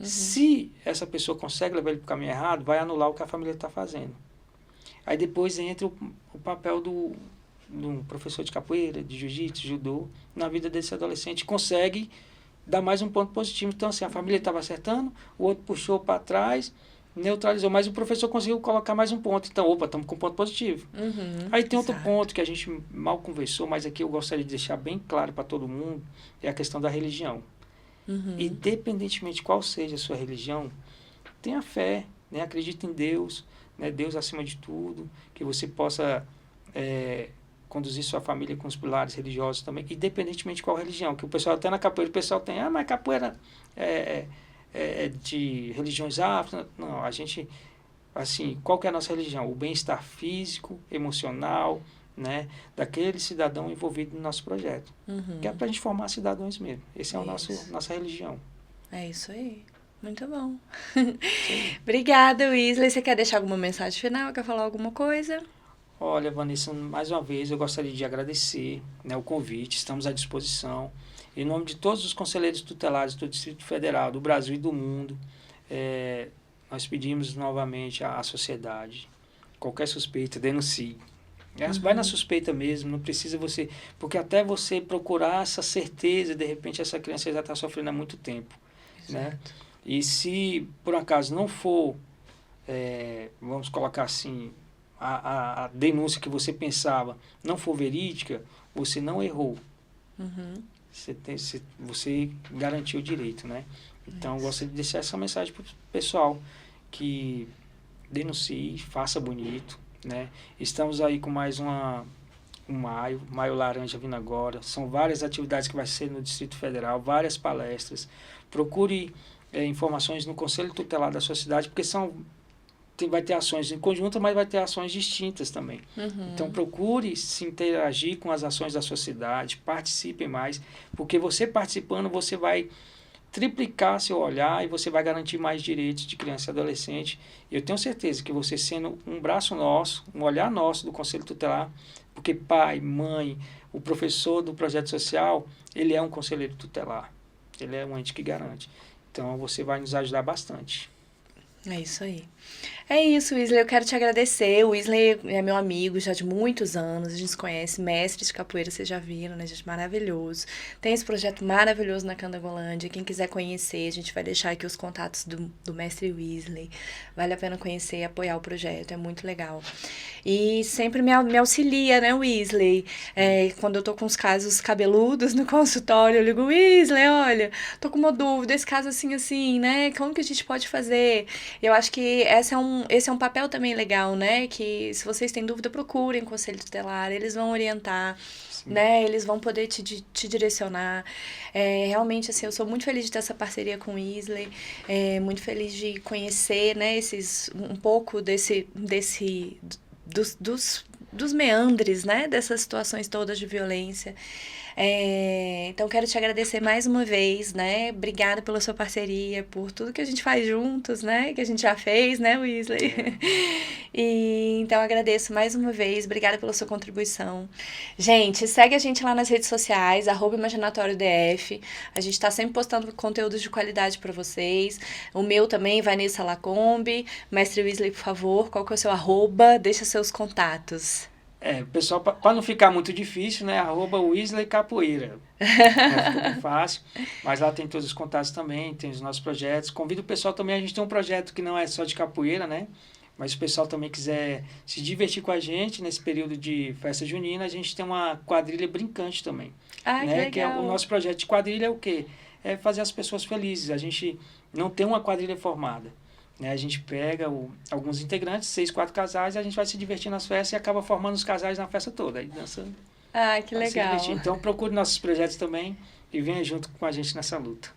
B: Se essa pessoa consegue levar ele para o caminho errado, vai anular o que a família está fazendo. Aí depois entra o papel do professor de capoeira, de jiu-jitsu, judô, na vida desse adolescente, consegue dar mais um ponto positivo. Então, assim, a família estava acertando, o outro puxou para trás, neutralizou, mas o professor conseguiu colocar mais um ponto. Então, estamos com um ponto positivo. Aí tem outro ponto que a gente mal conversou, mas aqui eu gostaria de deixar bem claro para todo mundo, é a questão da religião. Independentemente de qual seja a sua religião, tenha fé, né? Acredite em Deus, né? Deus acima de tudo, que você possa conduzir sua família com os pilares religiosos também, independentemente de qual religião, que o pessoal até na capoeira, o pessoal tem, mas capoeira é de religiões afro. Não, a gente, assim, qual que é a nossa religião? O bem-estar físico, emocional, né, daquele cidadão envolvido no nosso projeto, que é para a gente formar cidadãos mesmo. Esse é o nossa religião.
A: É isso aí. Muito bom. Obrigada, Weasley. Você quer deixar alguma mensagem final? Quer falar alguma coisa?
B: Olha, Vanessa, mais uma vez eu gostaria de agradecer, né, o convite, estamos à disposição. Em nome de todos os conselheiros tutelares do Distrito Federal, do Brasil e do mundo, nós pedimos novamente à sociedade, qualquer suspeita, denuncie. Vai na suspeita mesmo, não precisa você... Porque até você procurar essa certeza, de repente essa criança já está sofrendo há muito tempo. Né? E se por acaso não for, vamos colocar assim, a denúncia que você pensava não for verídica, você não errou. Você garantiu o direito, né? Então, eu gostaria de deixar essa mensagem para o pessoal, que denuncie, faça bonito, né? Estamos aí com mais um Maio Laranja vindo agora. São várias atividades que vai ser no Distrito Federal, várias palestras. Procure informações no Conselho Tutelar da sua cidade, porque vai ter ações em conjunto, mas vai ter ações distintas também. Então procure se interagir com as ações da sua cidade, participe mais, porque você participando, você vai triplicar seu olhar e você vai garantir mais direitos de criança e adolescente. Eu tenho certeza que você sendo um braço nosso, um olhar nosso do Conselho Tutelar, porque pai, mãe, o professor do projeto social, ele é um conselheiro tutelar, ele é um ente que garante. Então você vai nos ajudar bastante.
A: É isso aí. É isso, Wesley, eu quero te agradecer. O Wesley é meu amigo já de muitos anos, a gente se conhece, mestre de capoeira, vocês já viram, né, gente? Maravilhoso. Tem esse projeto maravilhoso na Candangolândia, quem quiser conhecer, a gente vai deixar aqui os contatos do mestre Wesley. Vale a pena conhecer e apoiar o projeto, é muito legal. E sempre me auxilia, né, Wesley? Quando eu tô com os casos cabeludos no consultório, eu ligo, Wesley, olha, tô com uma dúvida, esse caso assim, né? Como que a gente pode fazer? Eu acho que esse é um papel também legal, né? Que se vocês têm dúvida, procurem o Conselho Tutelar, eles vão orientar, né? Eles vão poder te direcionar. Realmente, assim, eu sou muito feliz de ter essa parceria com o Wesley, muito feliz de conhecer, né, um pouco dos meandres, né, dessas situações todas de violência. Então, quero te agradecer mais uma vez, né? Obrigada pela sua parceria, por tudo que a gente faz juntos, né? Que a gente já fez, né, Wesley? Então, agradeço mais uma vez. Obrigada pela sua contribuição. Gente, segue a gente lá nas redes sociais, @ImaginatórioDF. A gente tá sempre postando conteúdos de qualidade para vocês. O meu também, Vanessa Lacombe. Mestre Wesley, por favor, qual que é o seu @? Deixa seus contatos.
B: Pessoal, para não ficar muito difícil, né? @Wesley Capoeira. Fica bem fácil. Mas lá tem todos os contatos também, tem os nossos projetos. Convido o pessoal também, a gente tem um projeto que não é só de capoeira, né? Mas se o pessoal também quiser se divertir com a gente nesse período de festa junina, a gente tem uma quadrilha brincante também.
A: Ah,
B: né?
A: que legal.
B: Que é o nosso projeto de quadrilha é o quê? É fazer as pessoas felizes. A gente não tem uma quadrilha formada. Né? A gente pega alguns integrantes, 6, 4 casais, e a gente vai se divertir nas festas e acaba formando os casais na festa toda. Aí dança.
A: Ah, que legal.
B: Então procure nossos projetos também e venha junto com a gente nessa luta.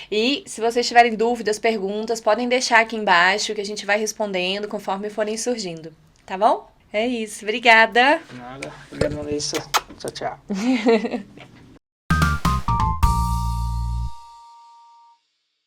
A: E se vocês tiverem dúvidas, perguntas, podem deixar aqui embaixo que a gente vai respondendo conforme forem surgindo. Tá bom? É isso. Obrigada.
B: Nada. Obrigado, Vanessa. Tchau, tchau.